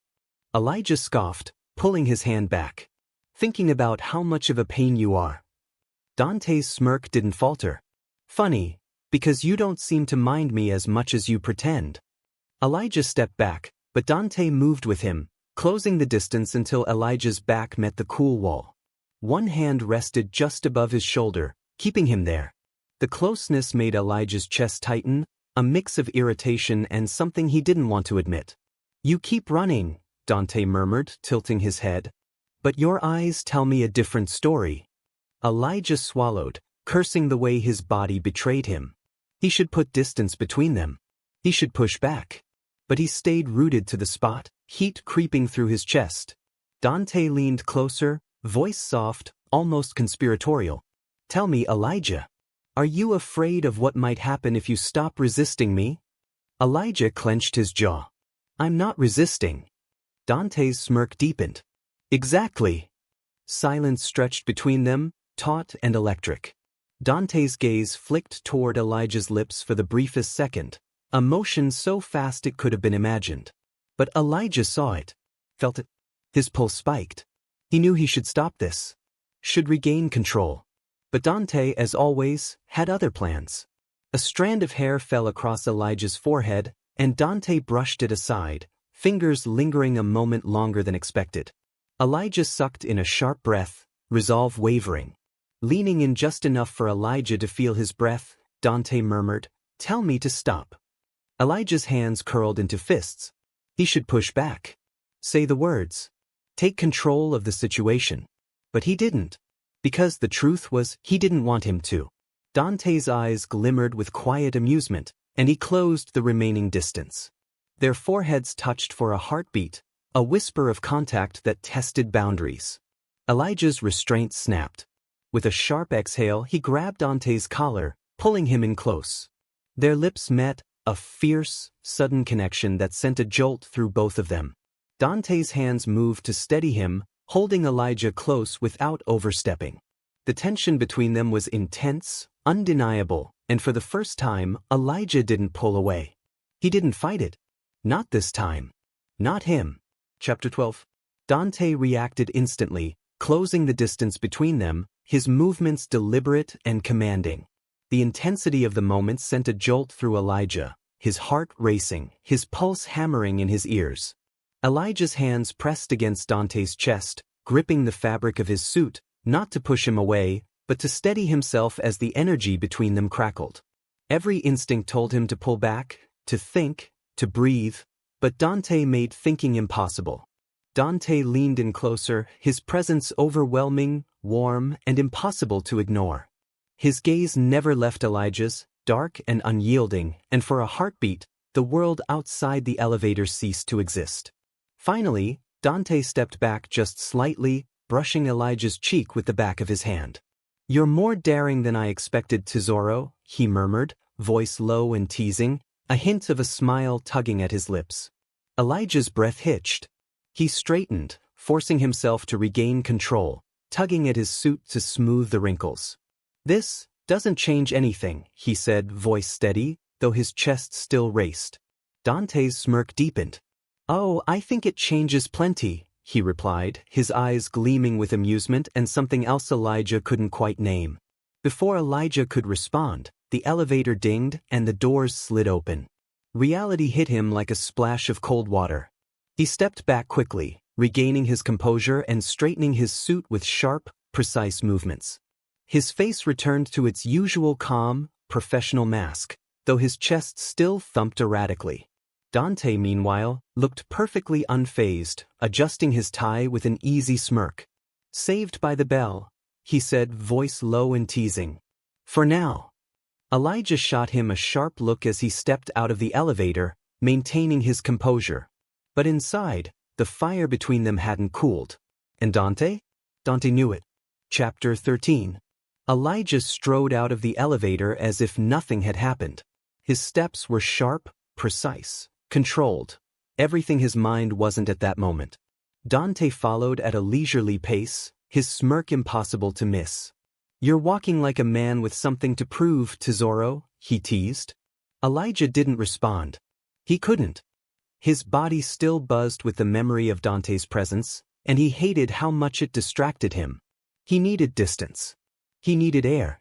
Elijah scoffed, pulling his hand back. Thinking about how much of a pain you are. Dante's smirk didn't falter. Funny, because you don't seem to mind me as much as you pretend. Elijah stepped back, but Dante moved with him, closing the distance until Elijah's back met the cool wall. One hand rested just above his shoulder, keeping him there. The closeness made Elijah's chest tighten, a mix of irritation and something he didn't want to admit. You keep running, Dante murmured, tilting his head. But your eyes tell me a different story. Elijah swallowed, cursing the way his body betrayed him. He should put distance between them. He should push back. But he stayed rooted to the spot, heat creeping through his chest. Dante leaned closer, voice soft, almost conspiratorial. Tell me, Elijah. Are you afraid of what might happen if you stop resisting me? Elijah clenched his jaw. I'm not resisting. Dante's smirk deepened. Exactly. Silence stretched between them, taut and electric. Dante's gaze flicked toward Elijah's lips for the briefest second, a motion so fast it could have been imagined. But Elijah saw it, felt it. His pulse spiked. He knew he should stop this. Should regain control. But Dante, as always, had other plans. A strand of hair fell across Elijah's forehead, and Dante brushed it aside, fingers lingering a moment longer than expected. Elijah sucked in a sharp breath, resolve wavering. Leaning in just enough for Elijah to feel his breath, Dante murmured, "Tell me to stop." Elijah's hands curled into fists. He should push back. Say the words. Take control of the situation. But he didn't. Because the truth was, he didn't want him to. Dante's eyes glimmered with quiet amusement, and he closed the remaining distance. Their foreheads touched for a heartbeat, a whisper of contact that tested boundaries. Elijah's restraint snapped. With a sharp exhale, he grabbed Dante's collar, pulling him in close. Their lips met, a fierce, sudden connection that sent a jolt through both of them. Dante's hands moved to steady him, holding Elijah close without overstepping. The tension between them was intense, undeniable, and for the first time, Elijah didn't pull away. He didn't fight it. Not this time. Not him. Chapter 12. Dante reacted instantly, closing the distance between them, his movements deliberate and commanding. The intensity of the moment sent a jolt through Elijah, his heart racing, his pulse hammering in his ears. Elijah's hands pressed against Dante's chest, gripping the fabric of his suit, not to push him away, but to steady himself as the energy between them crackled. Every instinct told him to pull back, to think, to breathe, but Dante made thinking impossible. Dante leaned in closer, his presence overwhelming, warm, and impossible to ignore. His gaze never left Elijah's, dark and unyielding, and for a heartbeat, the world outside the elevator ceased to exist. Finally, Dante stepped back just slightly, brushing Elijah's cheek with the back of his hand. "You're more daring than I expected, Tesoro," he murmured, voice low and teasing, a hint of a smile tugging at his lips. Elijah's breath hitched. He straightened, forcing himself to regain control, tugging at his suit to smooth the wrinkles. "This doesn't change anything," he said, voice steady, though his chest still raced. Dante's smirk deepened. "Oh, I think it changes plenty," he replied, his eyes gleaming with amusement and something else Elijah couldn't quite name. Before Elijah could respond, the elevator dinged and the doors slid open. Reality hit him like a splash of cold water. He stepped back quickly, regaining his composure and straightening his suit with sharp, precise movements. His face returned to its usual calm, professional mask, though his chest still thumped erratically. Dante, meanwhile, looked perfectly unfazed, adjusting his tie with an easy smirk. "Saved by the bell," he said, voice low and teasing. "For now." Elijah shot him a sharp look as he stepped out of the elevator, maintaining his composure. But inside, the fire between them hadn't cooled. And Dante? Dante knew it. Chapter 13. Elijah strode out of the elevator as if nothing had happened. His steps were sharp, precise, controlled. Everything his mind wasn't at that moment. Dante followed at a leisurely pace, his smirk impossible to miss. "You're walking like a man with something to prove, Tesoro," he teased. Elijah didn't respond. He couldn't. His body still buzzed with the memory of Dante's presence, and he hated how much it distracted him. He needed distance. He needed air.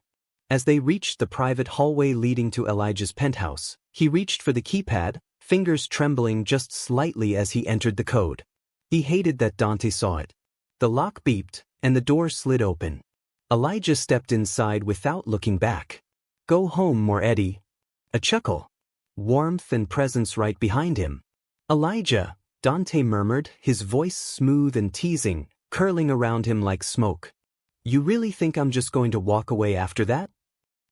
As they reached the private hallway leading to Elijah's penthouse, he reached for the keypad, fingers trembling just slightly as he entered the code. He hated that Dante saw it. The lock beeped, and the door slid open. Elijah stepped inside without looking back. "Go home, Moretti." A chuckle. Warmth and presence right behind him. "Elijah," Dante murmured, his voice smooth and teasing, curling around him like smoke. "You really think I'm just going to walk away after that?"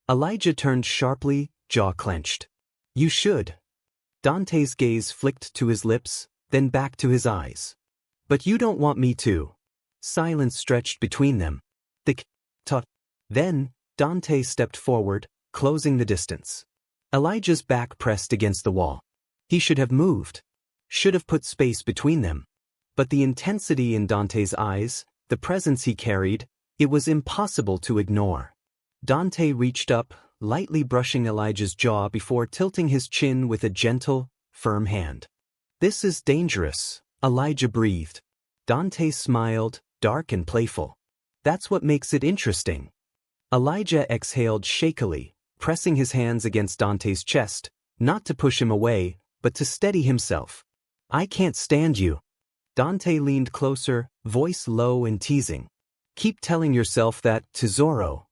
Elijah turned sharply, jaw clenched. "You should." Dante's gaze flicked to his lips, then back to his eyes. "But you don't want me to." Silence stretched between them. Tut. Then, Dante stepped forward, closing the distance. Elijah's back pressed against the wall. He should have moved. Should have put space between them. But the intensity in Dante's eyes, the presence he carried, it was impossible to ignore. Dante reached up, lightly brushing Elijah's jaw before tilting his chin with a gentle, firm hand. "This is dangerous," Elijah breathed. Dante smiled, dark and playful. "That's what makes it interesting." Elijah exhaled shakily, pressing his hands against Dante's chest, not to push him away, but to steady himself. I can't stand you. Dante leaned closer, voice low and teasing. Keep telling yourself that, tesoro.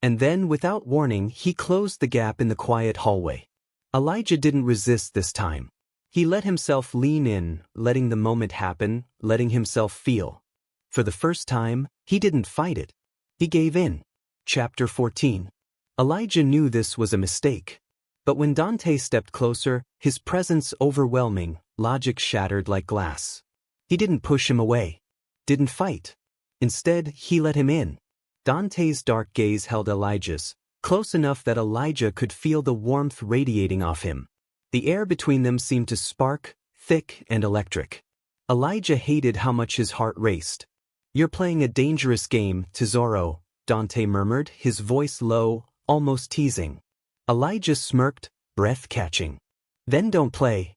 And then, without warning, he closed the gap in the quiet hallway. Elijah didn't resist this time. He let himself lean in, letting the moment happen, letting himself feel. For the first time, he didn't fight it. He gave in. Chapter 14. Elijah knew this was a mistake. But when Dante stepped closer, his presence overwhelming, logic shattered like glass. He didn't push him away. Didn't fight. Instead, he let him in. Dante's dark gaze held Elijah's, close enough that Elijah could feel the warmth radiating off him. The air between them seemed to spark, thick and electric. Elijah hated how much his heart raced. You're playing a dangerous game, tesoro, Dante murmured, his voice low, almost teasing. Elijah smirked, breath catching. Then don't play.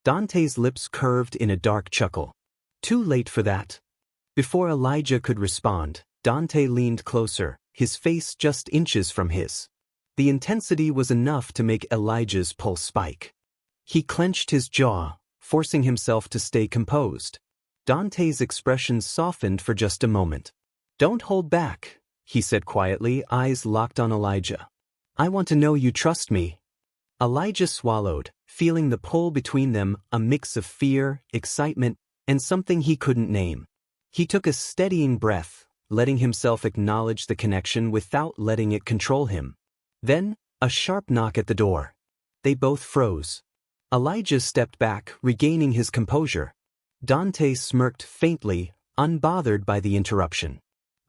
Dante's lips curved in a dark chuckle. Too late for that. Before Elijah could respond, Dante leaned closer, his face just inches from his. The intensity was enough to make Elijah's pulse spike. He clenched his jaw, forcing himself to stay composed. Dante's expression softened for just a moment. Don't hold back, he said quietly, eyes locked on Elijah. I want to know you trust me. Elijah swallowed, feeling the pull between them, a mix of fear, excitement, and something he couldn't name. He took a steadying breath, letting himself acknowledge the connection without letting it control him. Then, a sharp knock at the door. They both froze. Elijah stepped back, regaining his composure. Dante smirked faintly, unbothered by the interruption.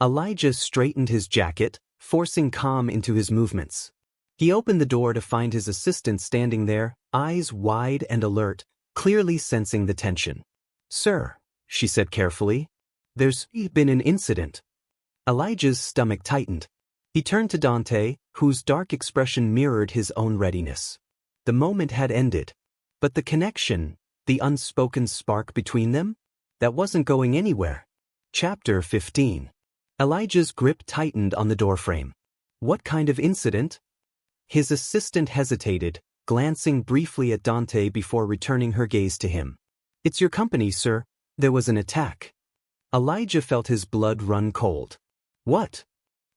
Elijah straightened his jacket, forcing calm into his movements. He opened the door to find his assistant standing there, eyes wide and alert, clearly sensing the tension. Sir, she said carefully, there's been an incident. Elijah's stomach tightened. He turned to Dante, whose dark expression mirrored his own readiness. The moment had ended. But the connection, the unspoken spark between them? That wasn't going anywhere. Chapter 15. Elijah's grip tightened on the doorframe. What kind of incident? His assistant hesitated, glancing briefly at Dante before returning her gaze to him. It's your company, sir. There was an attack. Elijah felt his blood run cold. What?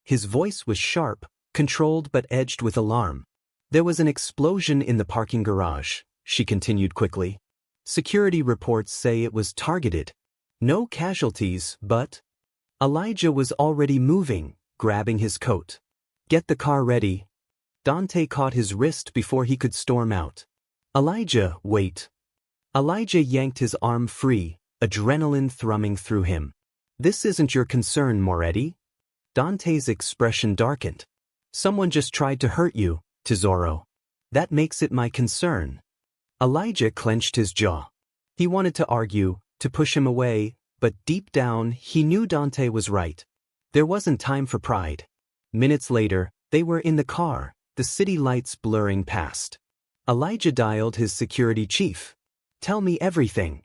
His voice was sharp, controlled but edged with alarm. There was an explosion in the parking garage, she continued quickly. Security reports say it was targeted. No casualties, but... Elijah was already moving, grabbing his coat. Get the car ready. Dante caught his wrist before he could storm out. Elijah, wait. Elijah yanked his arm free, adrenaline thrumming through him. This isn't your concern, Moretti. Dante's expression darkened. Someone just tried to hurt you, tesoro. That makes it my concern. Elijah clenched his jaw. He wanted to argue, to push him away, but deep down he knew Dante was right. There wasn't time for pride. Minutes later, they were in the car, the city lights blurring past. Elijah dialed his security chief. Tell me everything.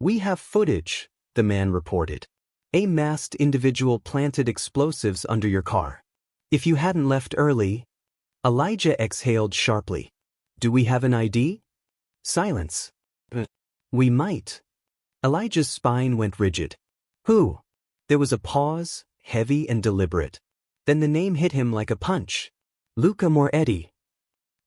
We have footage, the man reported. A masked individual planted explosives under your car. If you hadn't left early... Elijah exhaled sharply. Do we have an ID? Silence. We might. Elijah's spine went rigid. Who? There was a pause, heavy and deliberate. Then the name hit him like a punch. Luca Moretti.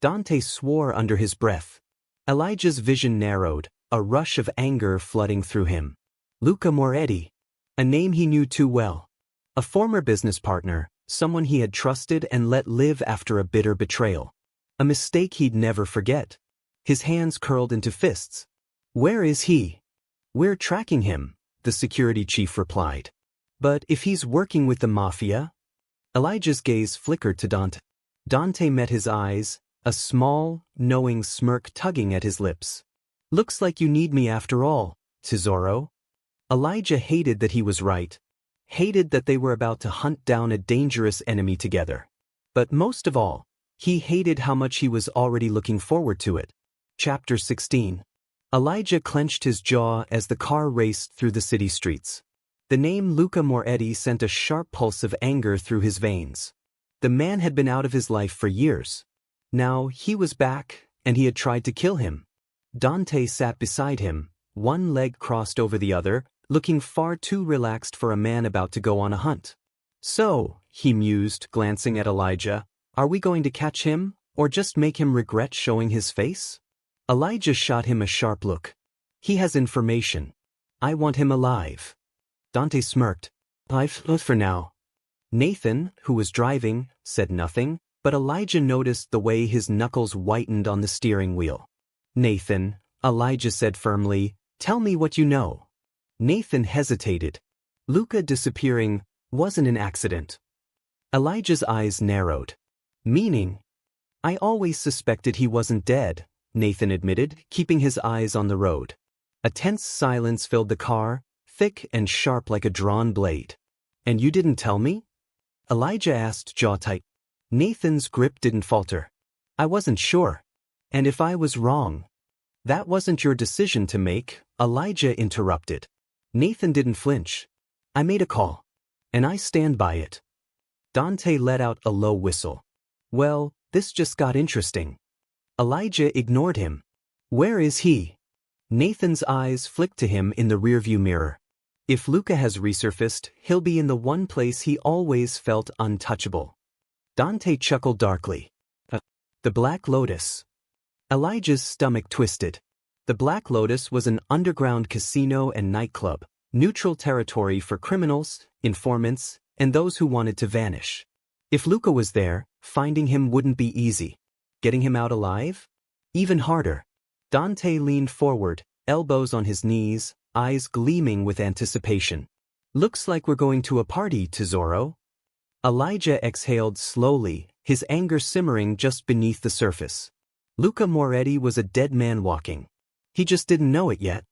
Dante swore under his breath. Elijah's vision narrowed, a rush of anger flooding through him. Luca Moretti. A name he knew too well. A former business partner, someone he had trusted and let live after a bitter betrayal. A mistake he'd never forget. His hands curled into fists. Where is he? We're tracking him, the security chief replied. But if he's working with the Mafia? Elijah's gaze flickered to Dante. Dante met his eyes, a small, knowing smirk tugging at his lips. Looks like you need me after all, tesoro. Elijah hated that he was right. Hated that they were about to hunt down a dangerous enemy together. But most of all, he hated how much he was already looking forward to it. Chapter 16. Elijah clenched his jaw as the car raced through the city streets. The name Luca Moretti sent a sharp pulse of anger through his veins. The man had been out of his life for years. Now he was back, and he had tried to kill him. Dante sat beside him, one leg crossed over the other, looking far too relaxed for a man about to go on a hunt. "So," he mused, glancing at Elijah, "are we going to catch him, or just make him regret showing his face?" Elijah shot him a sharp look. "He has information. I want him alive." Dante smirked. "I've left for now." Nathan, who was driving, said nothing, but Elijah noticed the way his knuckles whitened on the steering wheel. "Nathan," Elijah said firmly, "tell me what you know." Nathan hesitated. "Luca disappearing wasn't an accident." Elijah's eyes narrowed. "Meaning?" "I always suspected he wasn't dead," Nathan admitted, keeping his eyes on the road. A tense silence filled the car, thick and sharp like a drawn blade. "And you didn't tell me?" Elijah asked, jaw tight. Nathan's grip didn't falter. "I wasn't sure. And if I was wrong?" "That wasn't your decision to make," Elijah interrupted. Nathan didn't flinch. "I made a call. And I stand by it." Dante let out a low whistle. "Well, this just got interesting." Elijah ignored him. "Where is he?" Nathan's eyes flicked to him in the rearview mirror. "If Luca has resurfaced, he'll be in the one place he always felt untouchable." Dante chuckled darkly. The Black Lotus." Elijah's stomach twisted. The Black Lotus was an underground casino and nightclub, neutral territory for criminals, informants, and those who wanted to vanish. If Luca was there, finding him wouldn't be easy. Getting him out alive? Even harder. Dante leaned forward, elbows on his knees, eyes gleaming with anticipation. "Looks like we're going to a party, Tesoro." Elijah exhaled slowly, his anger simmering just beneath the surface. Luca Moretti was a dead man walking. He just didn't know it yet.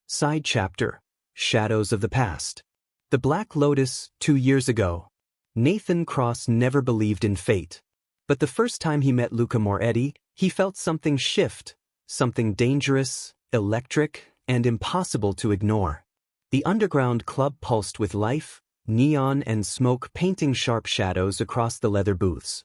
Side chapter. Shadows of the Past. The Black Lotus, 2 years ago. Nathan Cross never believed in fate. But the first time he met Luca Moretti, he felt something shift, something dangerous, electric, and impossible to ignore. The underground club pulsed with life, neon and smoke painting sharp shadows across the leather booths.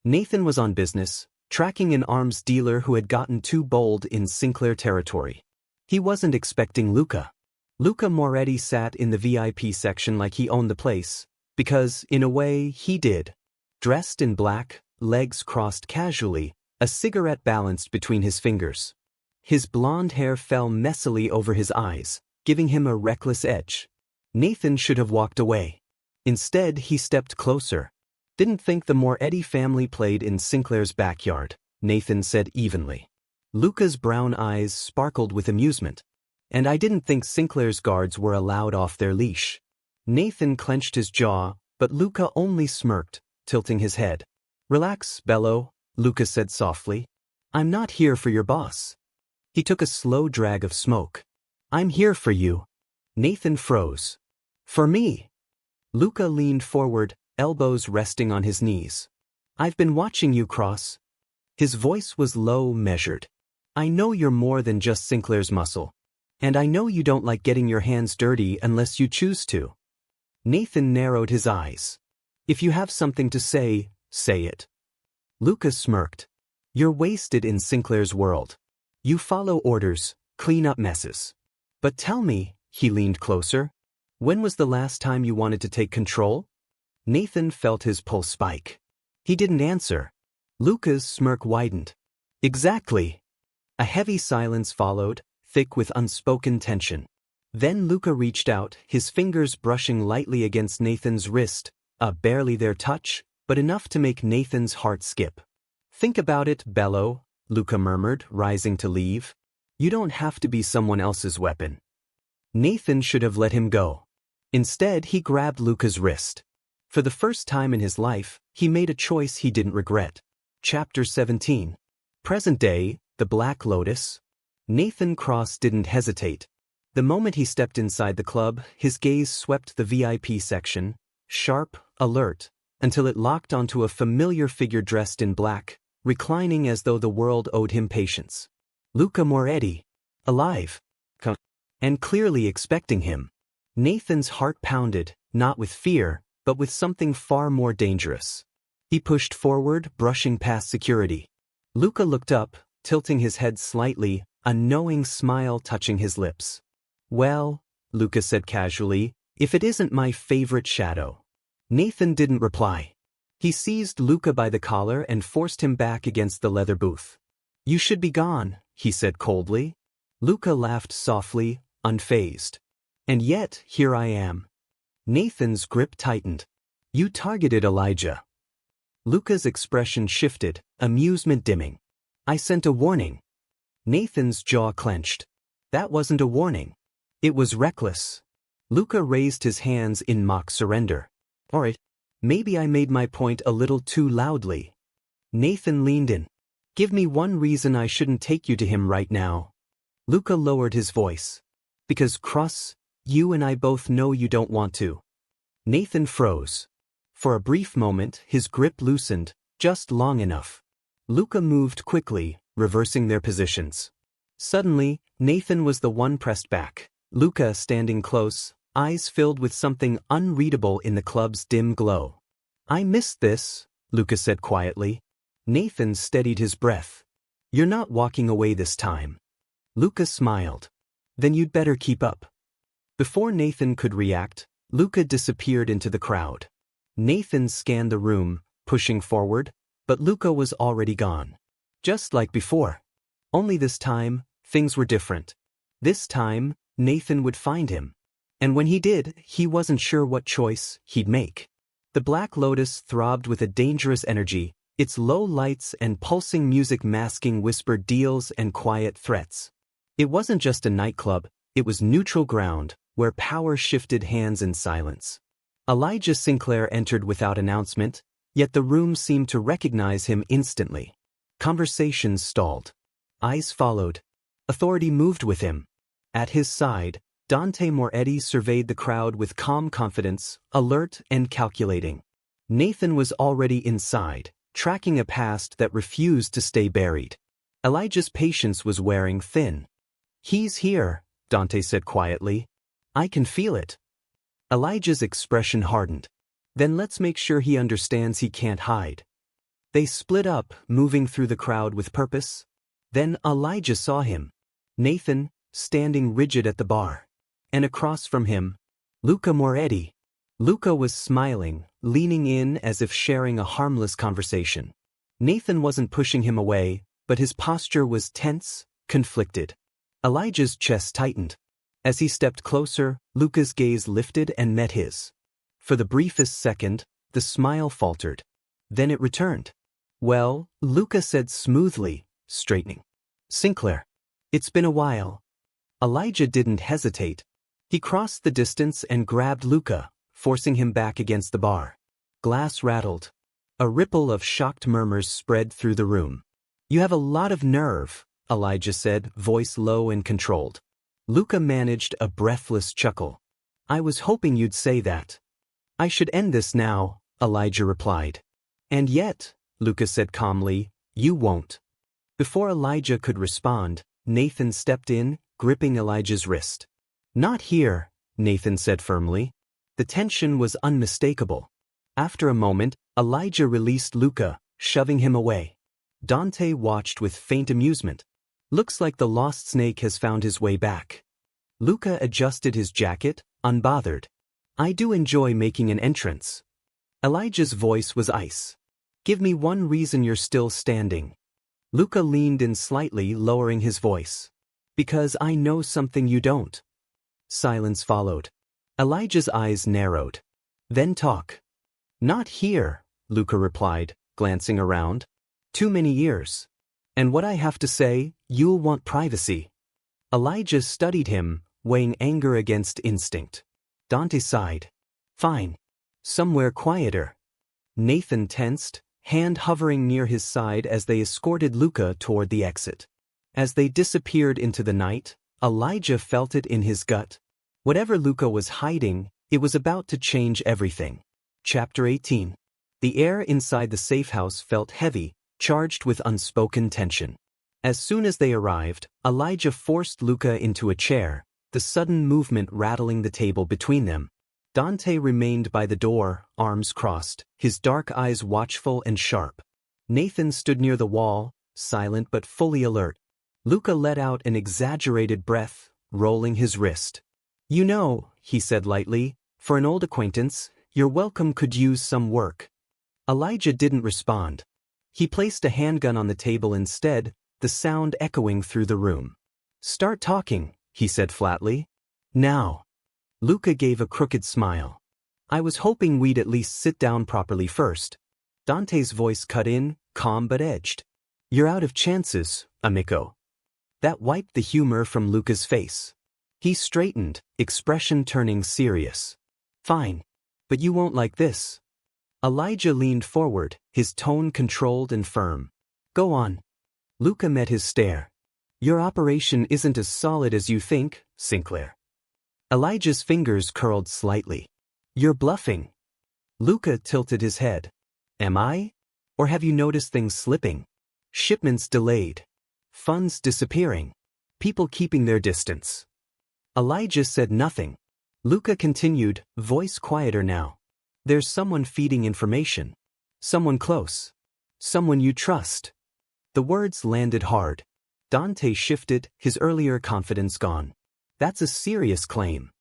Nathan was on business, tracking an arms dealer who had gotten too bold in Sinclair territory. He wasn't expecting Luca. Luca Moretti sat in the VIP section like he owned the place, because, in a way, he did. Dressed in black, legs crossed casually, a cigarette balanced between his fingers. His blonde hair fell messily over his eyes, giving him a reckless edge. Nathan should have walked away. Instead, he stepped closer. "Didn't think the Moretti family played in Sinclair's backyard," Nathan said evenly. Luca's brown eyes sparkled with amusement. "And I didn't think Sinclair's guards were allowed off their leash." Nathan clenched his jaw, but Luca only smirked, tilting his head. "Relax, Bello," Luca said softly. "I'm not here for your boss." He took a slow drag of smoke. "I'm here for you." Nathan froze. "For me?" Luca leaned forward, elbows resting on his knees. "I've been watching you, Cross." His voice was low, measured. "I know you're more than just Sinclair's muscle. And I know you don't like getting your hands dirty unless you choose to." Nathan narrowed his eyes. "If you have something to say, say it." Luca smirked. "You're wasted in Sinclair's world. You follow orders, clean up messes. But tell me," he leaned closer, "when was the last time you wanted to take control?" Nathan felt his pulse spike. He didn't answer. Luca's smirk widened. "Exactly." A heavy silence followed, thick with unspoken tension. Then Luca reached out, his fingers brushing lightly against Nathan's wrist, a barely there touch, but enough to make Nathan's heart skip. "Think about it, Bello," Luca murmured, rising to leave. "You don't have to be someone else's weapon." Nathan should have let him go. Instead, he grabbed Luca's wrist. For the first time in his life, he made a choice he didn't regret. Chapter 17. Present day, the Black Lotus. Nathan Cross didn't hesitate. The moment he stepped inside the club, his gaze swept the VIP section, sharp, alert, until it locked onto a familiar figure dressed in black, reclining as though the world owed him patience. Luca Moretti. Alive. And clearly expecting him. Nathan's heart pounded, not with fear, but with something far more dangerous. He pushed forward, brushing past security. Luca looked up, tilting his head slightly, a knowing smile touching his lips. Well, Luca said casually, if it isn't my favorite shadow. Nathan didn't reply. He seized Luca by the collar and forced him back against the leather booth. You should be gone, he said coldly. Luca laughed softly, unfazed. And yet, here I am. Nathan's grip tightened. You targeted Elijah. Luca's expression shifted, amusement dimming. I sent a warning. Nathan's jaw clenched. That wasn't a warning. It was reckless. Luca raised his hands in mock surrender. Alright, maybe I made my point a little too loudly. Nathan leaned in. Give me one reason I shouldn't take you to him right now. Luca lowered his voice. Because Cross, you and I both know you don't want to. Nathan froze. For a brief moment, his grip loosened, just long enough. Luca moved quickly, reversing their positions. Suddenly, Nathan was the one pressed back. Luca standing close, eyes filled with something unreadable in the club's dim glow. I missed this, Luca said quietly. Nathan steadied his breath. You're not walking away this time. Luca smiled. Then you'd better keep up. Before Nathan could react, Luca disappeared into the crowd. Nathan scanned the room, pushing forward, but Luca was already gone. Just like before. Only this time, things were different. This time, Nathan would find him. And when he did, he wasn't sure what choice he'd make. The Black Lotus throbbed with a dangerous energy, its low lights and pulsing music masking whispered deals and quiet threats. It wasn't just a nightclub, it was neutral ground, where power shifted hands in silence. Elijah Sinclair entered without announcement, yet the room seemed to recognize him instantly. Conversations stalled. Eyes followed. Authority moved with him. At his side, Dante Moretti surveyed the crowd with calm confidence, alert and calculating. Nathan was already inside, tracking a past that refused to stay buried. Elijah's patience was wearing thin. He's here, Dante said quietly. I can feel it. Elijah's expression hardened. Then let's make sure he understands he can't hide. They split up, moving through the crowd with purpose. Then Elijah saw him. Nathan, standing rigid at the bar. And across from him, Luca Moretti. Luca was smiling, leaning in as if sharing a harmless conversation. Nathan wasn't pushing him away, but his posture was tense, conflicted. Elijah's chest tightened. As he stepped closer, Luca's gaze lifted and met his. For the briefest second, the smile faltered. Then it returned. Well, Luca said smoothly, straightening. Sinclair. It's been a while. Elijah didn't hesitate. He crossed the distance and grabbed Luca, forcing him back against the bar. Glass rattled. A ripple of shocked murmurs spread through the room. You have a lot of nerve, Elijah said, voice low and controlled. Luca managed a breathless chuckle. I was hoping you'd say that. I should end this now, Elijah replied. And yet, Luca said calmly, you won't. Before Elijah could respond, Nathan stepped in, gripping Elijah's wrist. Not here, Nathan said firmly. The tension was unmistakable. After a moment, Elijah released Luca, shoving him away. Dante watched with faint amusement. Looks like the lost snake has found his way back. Luca adjusted his jacket, unbothered. I do enjoy making an entrance. Elijah's voice was ice. Give me one reason you're still standing. Luca leaned in slightly, lowering his voice. Because I know something you don't. Silence followed. Elijah's eyes narrowed. Then talk. Not here, Luca replied, glancing around. Too many years. And what I have to say, you'll want privacy. Elijah studied him, weighing anger against instinct. Dante sighed. Fine. Somewhere quieter. Nathan tensed, hand hovering near his side as they escorted Luca toward the exit. As they disappeared into the night, Elijah felt it in his gut. Whatever Luca was hiding, it was about to change everything. Chapter 18. The air inside the safe house felt heavy, charged with unspoken tension. As soon as they arrived, Elijah forced Luca into a chair, the sudden movement rattling the table between them. Dante remained by the door, arms crossed, his dark eyes watchful and sharp. Nathan stood near the wall, silent but fully alert. Luca let out an exaggerated breath, rolling his wrist. "You know," he said lightly, "for an old acquaintance, your welcome could use some work." Elijah didn't respond. He placed a handgun on the table instead, the sound echoing through the room. "Start talking," he said flatly. "Now." Luca gave a crooked smile. "I was hoping we'd at least sit down properly first." Dante's voice cut in, calm but edged. "You're out of chances, amico." That wiped the humor from Luca's face. He straightened, expression turning serious. "Fine. But you won't like this." Elijah leaned forward, his tone controlled and firm. "Go on." Luca met his stare. "Your operation isn't as solid as you think, Sinclair." Elijah's fingers curled slightly. "You're bluffing." Luca tilted his head. "Am I? Or have you noticed things slipping? Shipments delayed. Funds disappearing. People keeping their distance." Elijah said nothing. Luca continued, voice quieter now. "There's someone feeding information. Someone close. Someone you trust." The words landed hard. Dante shifted, his earlier confidence gone. "That's a serious claim."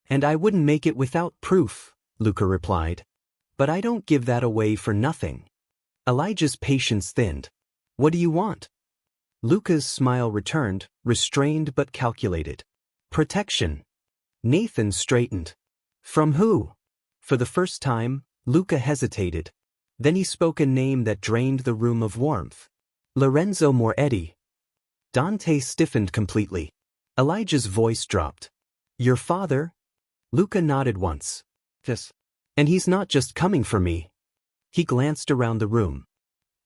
"And I wouldn't make it without proof," Luca replied. "But I don't give that away for nothing." Elijah's patience thinned. "What do you want?" Luca's smile returned, restrained but calculated. "Protection." Nathan straightened. "From who?" For the first time, Luca hesitated. Then he spoke a name that drained the room of warmth. "Lorenzo Moretti." Dante stiffened completely. Elijah's voice dropped. "Your father?" Luca nodded once. "Yes. And he's not just coming for me." He glanced around the room.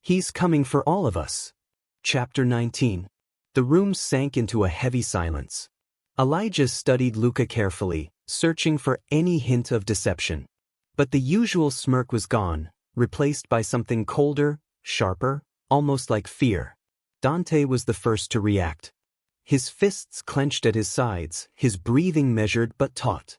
"He's coming for all of us." Chapter 19. The room sank into a heavy silence. Elijah studied Luca carefully, searching for any hint of deception. But the usual smirk was gone, replaced by something colder, sharper, almost like fear. Dante was the first to react. His fists clenched at his sides, his breathing measured but taut.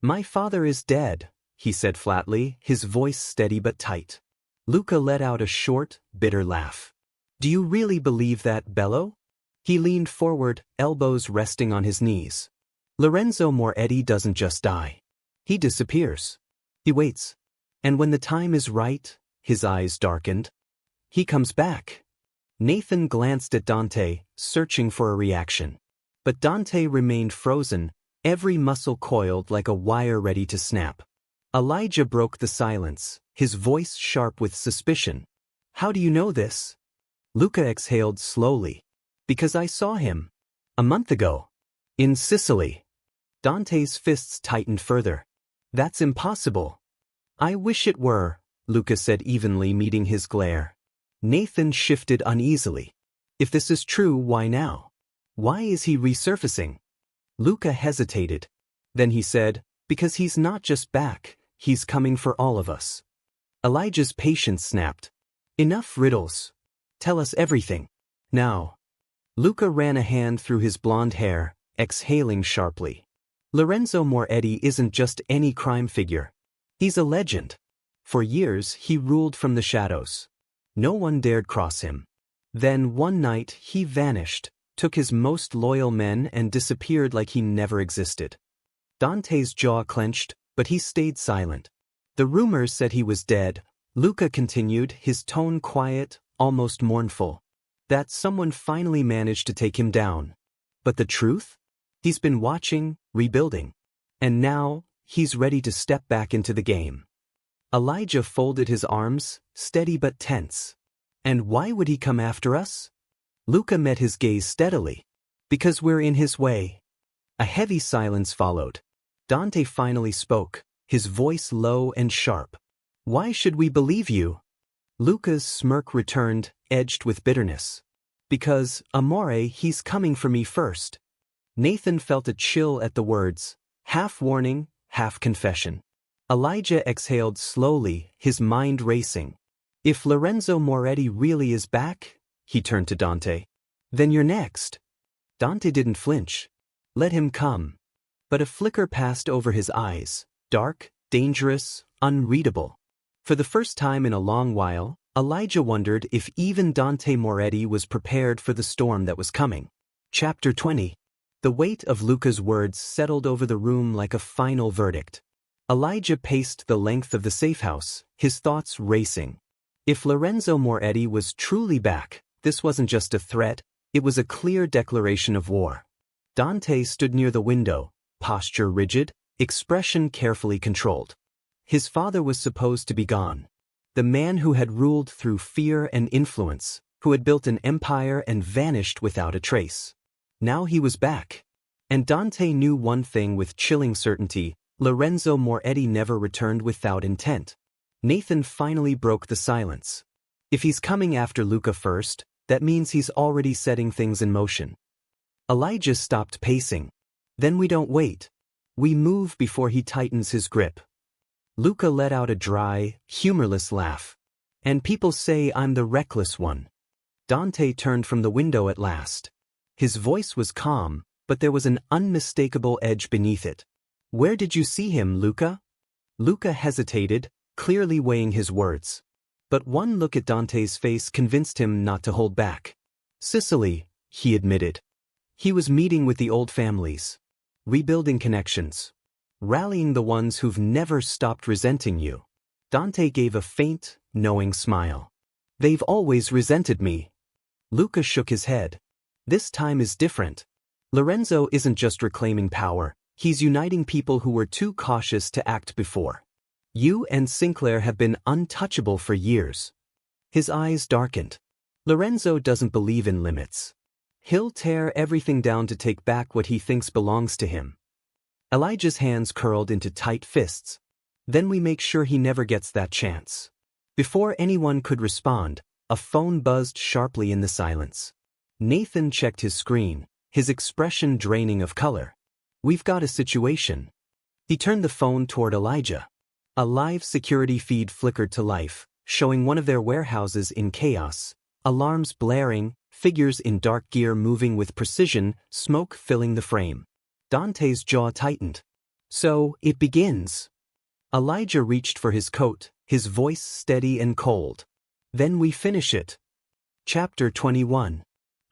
"My father is dead," he said flatly, his voice steady but tight. Luca let out a short, bitter laugh. "Do you really believe that, Bello?" He leaned forward, elbows resting on his knees. "Lorenzo Moretti doesn't just die. He disappears. He waits. And when the time is right," his eyes darkened, "he comes back." Nathan glanced at Dante, searching for a reaction. But Dante remained frozen, every muscle coiled like a wire ready to snap. Elijah broke the silence, his voice sharp with suspicion. "How do you know this?" Luca exhaled slowly. "Because I saw him. A month ago. In Sicily." Dante's fists tightened further. "That's impossible." "I wish it were," Luca said evenly, meeting his glare. Nathan shifted uneasily. "If this is true, why now? Why is he resurfacing?" Luca hesitated. Then he said, "Because he's not just back, he's coming for all of us." Elijah's patience snapped. "Enough riddles. Tell us everything. Now." Luca ran a hand through his blonde hair, exhaling sharply. "Lorenzo Moretti isn't just any crime figure. He's a legend. For years he ruled from the shadows. No one dared cross him. Then one night he vanished, took his most loyal men and disappeared like he never existed." Dante's jaw clenched, but he stayed silent. "The rumors said he was dead," Luca continued, his tone quiet, almost mournful. "That someone finally managed to take him down. But the truth? He's been watching, rebuilding. And now, he's ready to step back into the game." Elijah folded his arms, steady but tense. "And why would he come after us?" Luca met his gaze steadily. "Because we're in his way." A heavy silence followed. Dante finally spoke, his voice low and sharp. "Why should we believe you?" Luca's smirk returned, edged with bitterness. "Because, amore, he's coming for me first." Nathan felt a chill at the words, half warning, half confession. Elijah exhaled slowly, his mind racing. "If Lorenzo Moretti really is back," he turned to Dante, "then you're next." Dante didn't flinch. "Let him come." But a flicker passed over his eyes, dark, dangerous, unreadable. For the first time in a long while, Elijah wondered if even Dante Moretti was prepared for the storm that was coming. Chapter 20. The weight of Luca's words settled over the room like a final verdict. Elijah paced the length of the safehouse, his thoughts racing. If Lorenzo Moretti was truly back, this wasn't just a threat, it was a clear declaration of war. Dante stood near the window, posture rigid, expression carefully controlled. His father was supposed to be gone. The man who had ruled through fear and influence, who had built an empire and vanished without a trace. Now he was back. And Dante knew one thing with chilling certainty: Lorenzo Moretti never returned without intent. Nathan finally broke the silence. If he's coming after Luca first, that means he's already setting things in motion. Elijah stopped pacing. Then we don't wait. We move before he tightens his grip. Luca let out a dry, humorless laugh. And people say I'm the reckless one. Dante turned from the window at last. His voice was calm, but there was an unmistakable edge beneath it. Where did you see him, Luca? Luca hesitated, clearly weighing his words. But one look at Dante's face convinced him not to hold back. Sicily, he admitted. He was meeting with the old families. Rebuilding connections. Rallying the ones who've never stopped resenting you. Dante gave a faint, knowing smile. They've always resented me. Luca shook his head. This time is different. Lorenzo isn't just reclaiming power, he's uniting people who were too cautious to act before. You and Sinclair have been untouchable for years. His eyes darkened. Lorenzo doesn't believe in limits. He'll tear everything down to take back what he thinks belongs to him. Elijah's hands curled into tight fists. Then we make sure he never gets that chance. Before anyone could respond, a phone buzzed sharply in the silence. Nathan checked his screen, his expression draining of color. We've got a situation. He turned the phone toward Elijah. A live security feed flickered to life, showing one of their warehouses in chaos, alarms blaring, figures in dark gear moving with precision, smoke filling the frame. Dante's jaw tightened. So, it begins. Elijah reached for his coat, his voice steady and cold. Then we finish it. Chapter 21.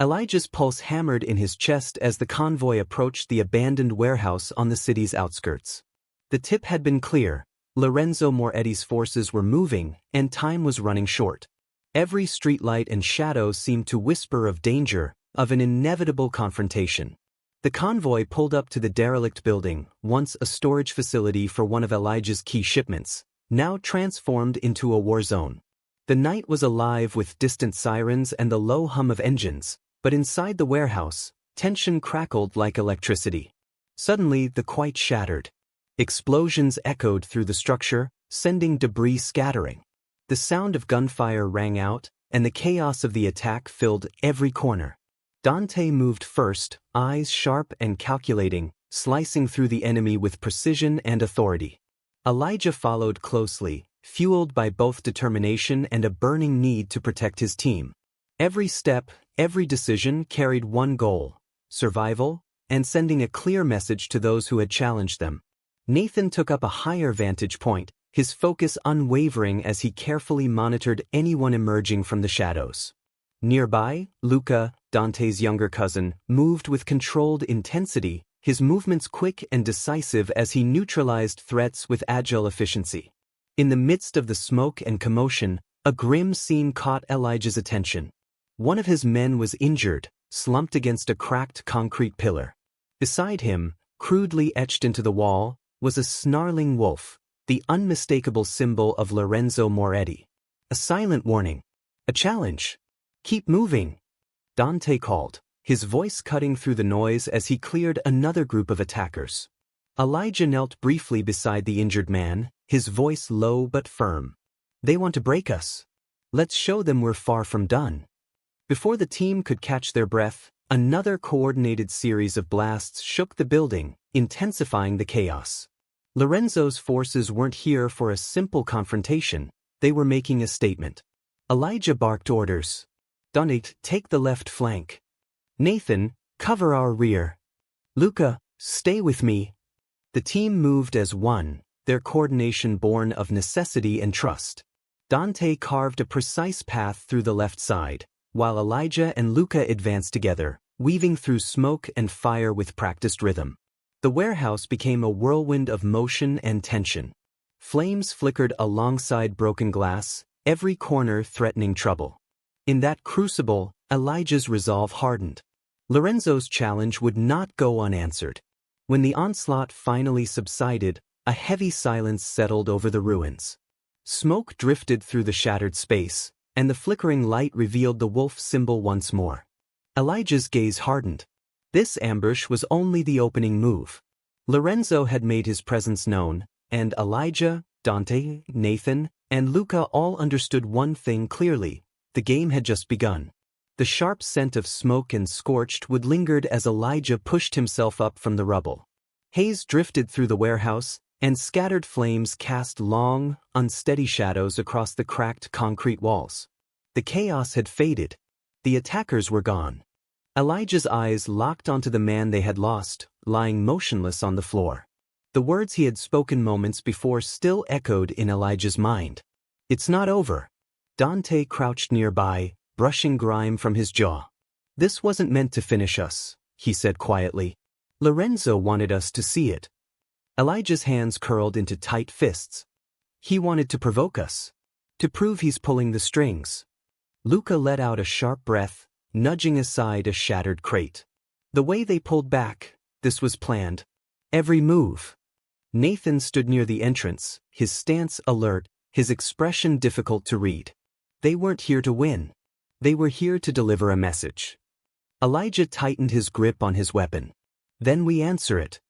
Elijah's pulse hammered in his chest as the convoy approached the abandoned warehouse on the city's outskirts. The tip had been clear. Lorenzo Moretti's forces were moving, and time was running short. Every streetlight and shadow seemed to whisper of danger, of an inevitable confrontation. The convoy pulled up to the derelict building, once a storage facility for one of Elijah's key shipments, now transformed into a war zone. The night was alive with distant sirens and the low hum of engines, but inside the warehouse, tension crackled like electricity. Suddenly, the quiet shattered. Explosions echoed through the structure, sending debris scattering. The sound of gunfire rang out, and the chaos of the attack filled every corner. Dante moved first, eyes sharp and calculating, slicing through the enemy with precision and authority. Elijah followed closely, fueled by both determination and a burning need to protect his team. Every step, every decision carried one goal: survival, and sending a clear message to those who had challenged them. Nathan took up a higher vantage point, his focus unwavering as he carefully monitored anyone emerging from the shadows. Nearby, Luca, Dante's younger cousin, moved with controlled intensity, his movements quick and decisive as he neutralized threats with agile efficiency. In the midst of the smoke and commotion, a grim scene caught Elijah's attention. One of his men was injured, slumped against a cracked concrete pillar. Beside him, crudely etched into the wall, was a snarling wolf, the unmistakable symbol of Lorenzo Moretti. A silent warning. A challenge. Keep moving. Dante called, his voice cutting through the noise as he cleared another group of attackers. Elijah knelt briefly beside the injured man, his voice low but firm. They want to break us. Let's show them we're far from done. Before the team could catch their breath, another coordinated series of blasts shook the building, intensifying the chaos. Lorenzo's forces weren't here for a simple confrontation, they were making a statement. Elijah barked orders. Dante, take the left flank. Nathan, cover our rear. Luca, stay with me. The team moved as one, their coordination born of necessity and trust. Dante carved a precise path through the left side, while Elijah and Luca advanced together, weaving through smoke and fire with practiced rhythm. The warehouse became a whirlwind of motion and tension. Flames flickered alongside broken glass, every corner threatening trouble. In that crucible, Elijah's resolve hardened. Lorenzo's challenge would not go unanswered. When the onslaught finally subsided, a heavy silence settled over the ruins. Smoke drifted through the shattered space, and the flickering light revealed the wolf symbol once more. Elijah's gaze hardened. This ambush was only the opening move. Lorenzo had made his presence known, and Elijah, Dante, Nathan, and Luca all understood one thing clearly: the game had just begun. The sharp scent of smoke and scorched wood lingered as Elijah pushed himself up from the rubble. Haze drifted through the warehouse, and scattered flames cast long, unsteady shadows across the cracked concrete walls. The chaos had faded. The attackers were gone. Elijah's eyes locked onto the man they had lost, lying motionless on the floor. The words he had spoken moments before still echoed in Elijah's mind. "It's not over." Dante crouched nearby, brushing grime from his jaw. "This wasn't meant to finish us," he said quietly. "Lorenzo wanted us to see it." Elijah's hands curled into tight fists. "He wanted to provoke us. To prove he's pulling the strings." Luca let out a sharp breath, nudging aside a shattered crate. The way they pulled back, this was planned. Every move. Nathan stood near the entrance, his stance alert, his expression difficult to read. They weren't here to win. They were here to deliver a message. Elijah tightened his grip on his weapon. "Then we answer it."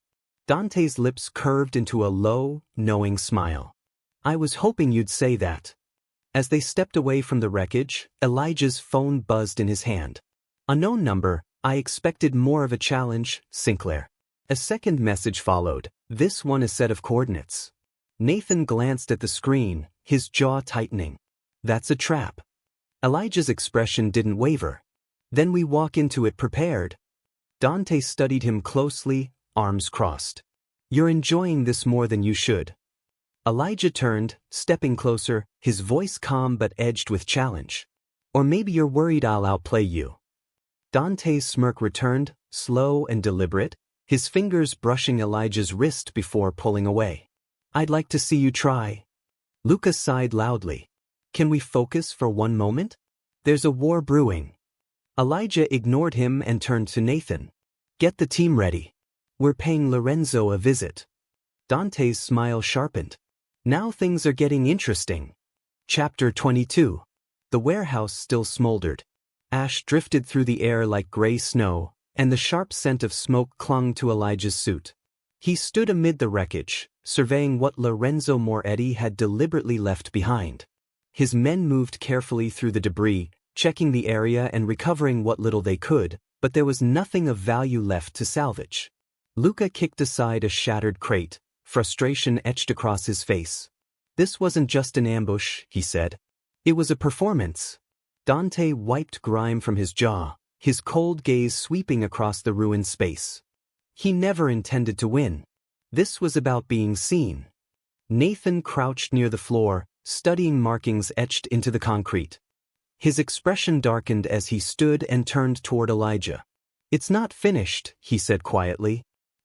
Dante's lips curved into a low, knowing smile. "I was hoping you'd say that." As they stepped away from the wreckage, Elijah's phone buzzed in his hand. "Unknown number, I expected more of a challenge, Sinclair." A second message followed, this one a set of coordinates. Nathan glanced at the screen, his jaw tightening. "That's a trap." Elijah's expression didn't waver. "Then we walk into it prepared." Dante studied him closely, arms crossed. "You're enjoying this more than you should." Elijah turned, stepping closer, his voice calm but edged with challenge. "Or maybe you're worried I'll outplay you." Dante's smirk returned, slow and deliberate, his fingers brushing Elijah's wrist before pulling away. "I'd like to see you try." Luca sighed loudly. "Can we focus for one moment? There's a war brewing." Elijah ignored him and turned to Nathan. "Get the team ready. We're paying Lorenzo a visit." Dante's smile sharpened. "Now things are getting interesting." Chapter 22. The warehouse still smoldered. Ash drifted through the air like gray snow, and the sharp scent of smoke clung to Elijah's suit. He stood amid the wreckage, surveying what Lorenzo Moretti had deliberately left behind. His men moved carefully through the debris, checking the area and recovering what little they could, but there was nothing of value left to salvage. Luca kicked aside a shattered crate, frustration etched across his face. "This wasn't just an ambush," he said. "It was a performance." Dante wiped grime from his jaw, his cold gaze sweeping across the ruined space. He never intended to win. This was about being seen. Nathan crouched near the floor, studying markings etched into the concrete. His expression darkened as he stood and turned toward Elijah. "It's not finished," he said quietly.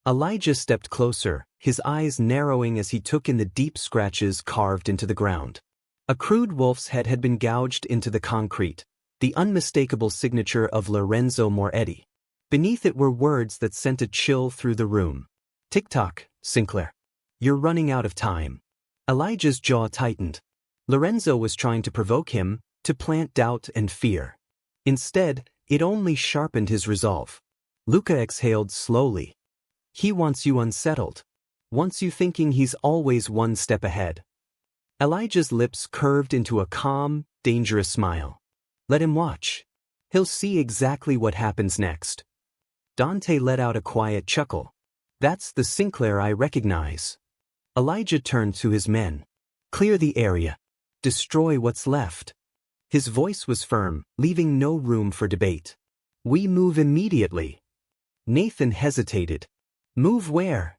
Elijah stepped closer, his eyes narrowing as he took in the deep scratches carved into the ground. A crude wolf's head had been gouged into the concrete, the unmistakable signature of Lorenzo Moretti. Beneath it were words that sent a chill through the room. "Tick-tock, Sinclair. You're running out of time." Elijah's jaw tightened. Lorenzo was trying to provoke him, to plant doubt and fear. Instead, it only sharpened his resolve. Luca exhaled slowly. "He wants you unsettled. Wants you thinking he's always one step ahead." Elijah's lips curved into a calm, dangerous smile. "Let him watch. He'll see exactly what happens next." Dante let out a quiet chuckle. "That's the Sinclair I recognize." Elijah turned to his men. "Clear the area. Destroy what's left." His voice was firm, leaving no room for debate. "We move immediately." Nathan hesitated. "Move where?"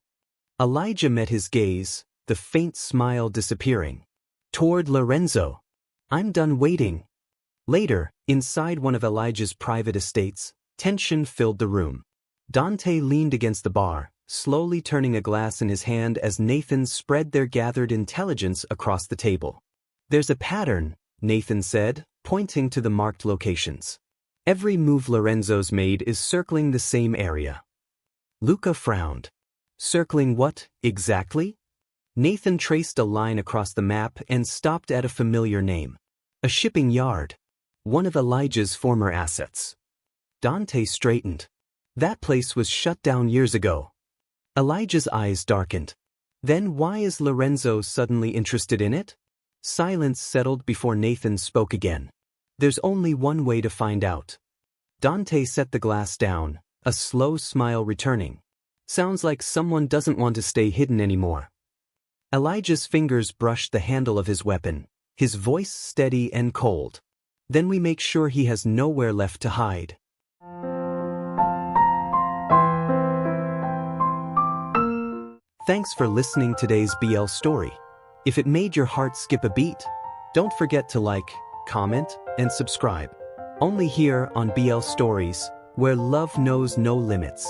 Elijah met his gaze, the faint smile disappearing. "Toward Lorenzo. I'm done waiting." Later, inside one of Elijah's private estates, Tension filled the room. Dante leaned against the bar, slowly turning a glass in his hand as Nathan spread their gathered intelligence across the table. "There's a pattern," Nathan said, pointing to the marked locations. "Every move Lorenzo's made is circling the same area." Luca frowned. "Circling what, exactly?" Nathan traced a line across the map and stopped at a familiar name. "A shipping yard. One of Elijah's former assets." Dante straightened. "That place was shut down years ago." Elijah's eyes darkened. "Then why is Lorenzo suddenly interested in it?" Silence settled before Nathan spoke again. "There's only one way to find out." Dante set the glass down, a slow smile returning. "Sounds like someone doesn't want to stay hidden anymore." Elijah's fingers brushed the handle of his weapon, his voice steady and cold. "Then we make sure he has nowhere left to hide." Thanks for listening to today's BL story. If it made your heart skip a beat, don't forget to like, comment, and subscribe. Only here on BL Stories, where love knows no limits.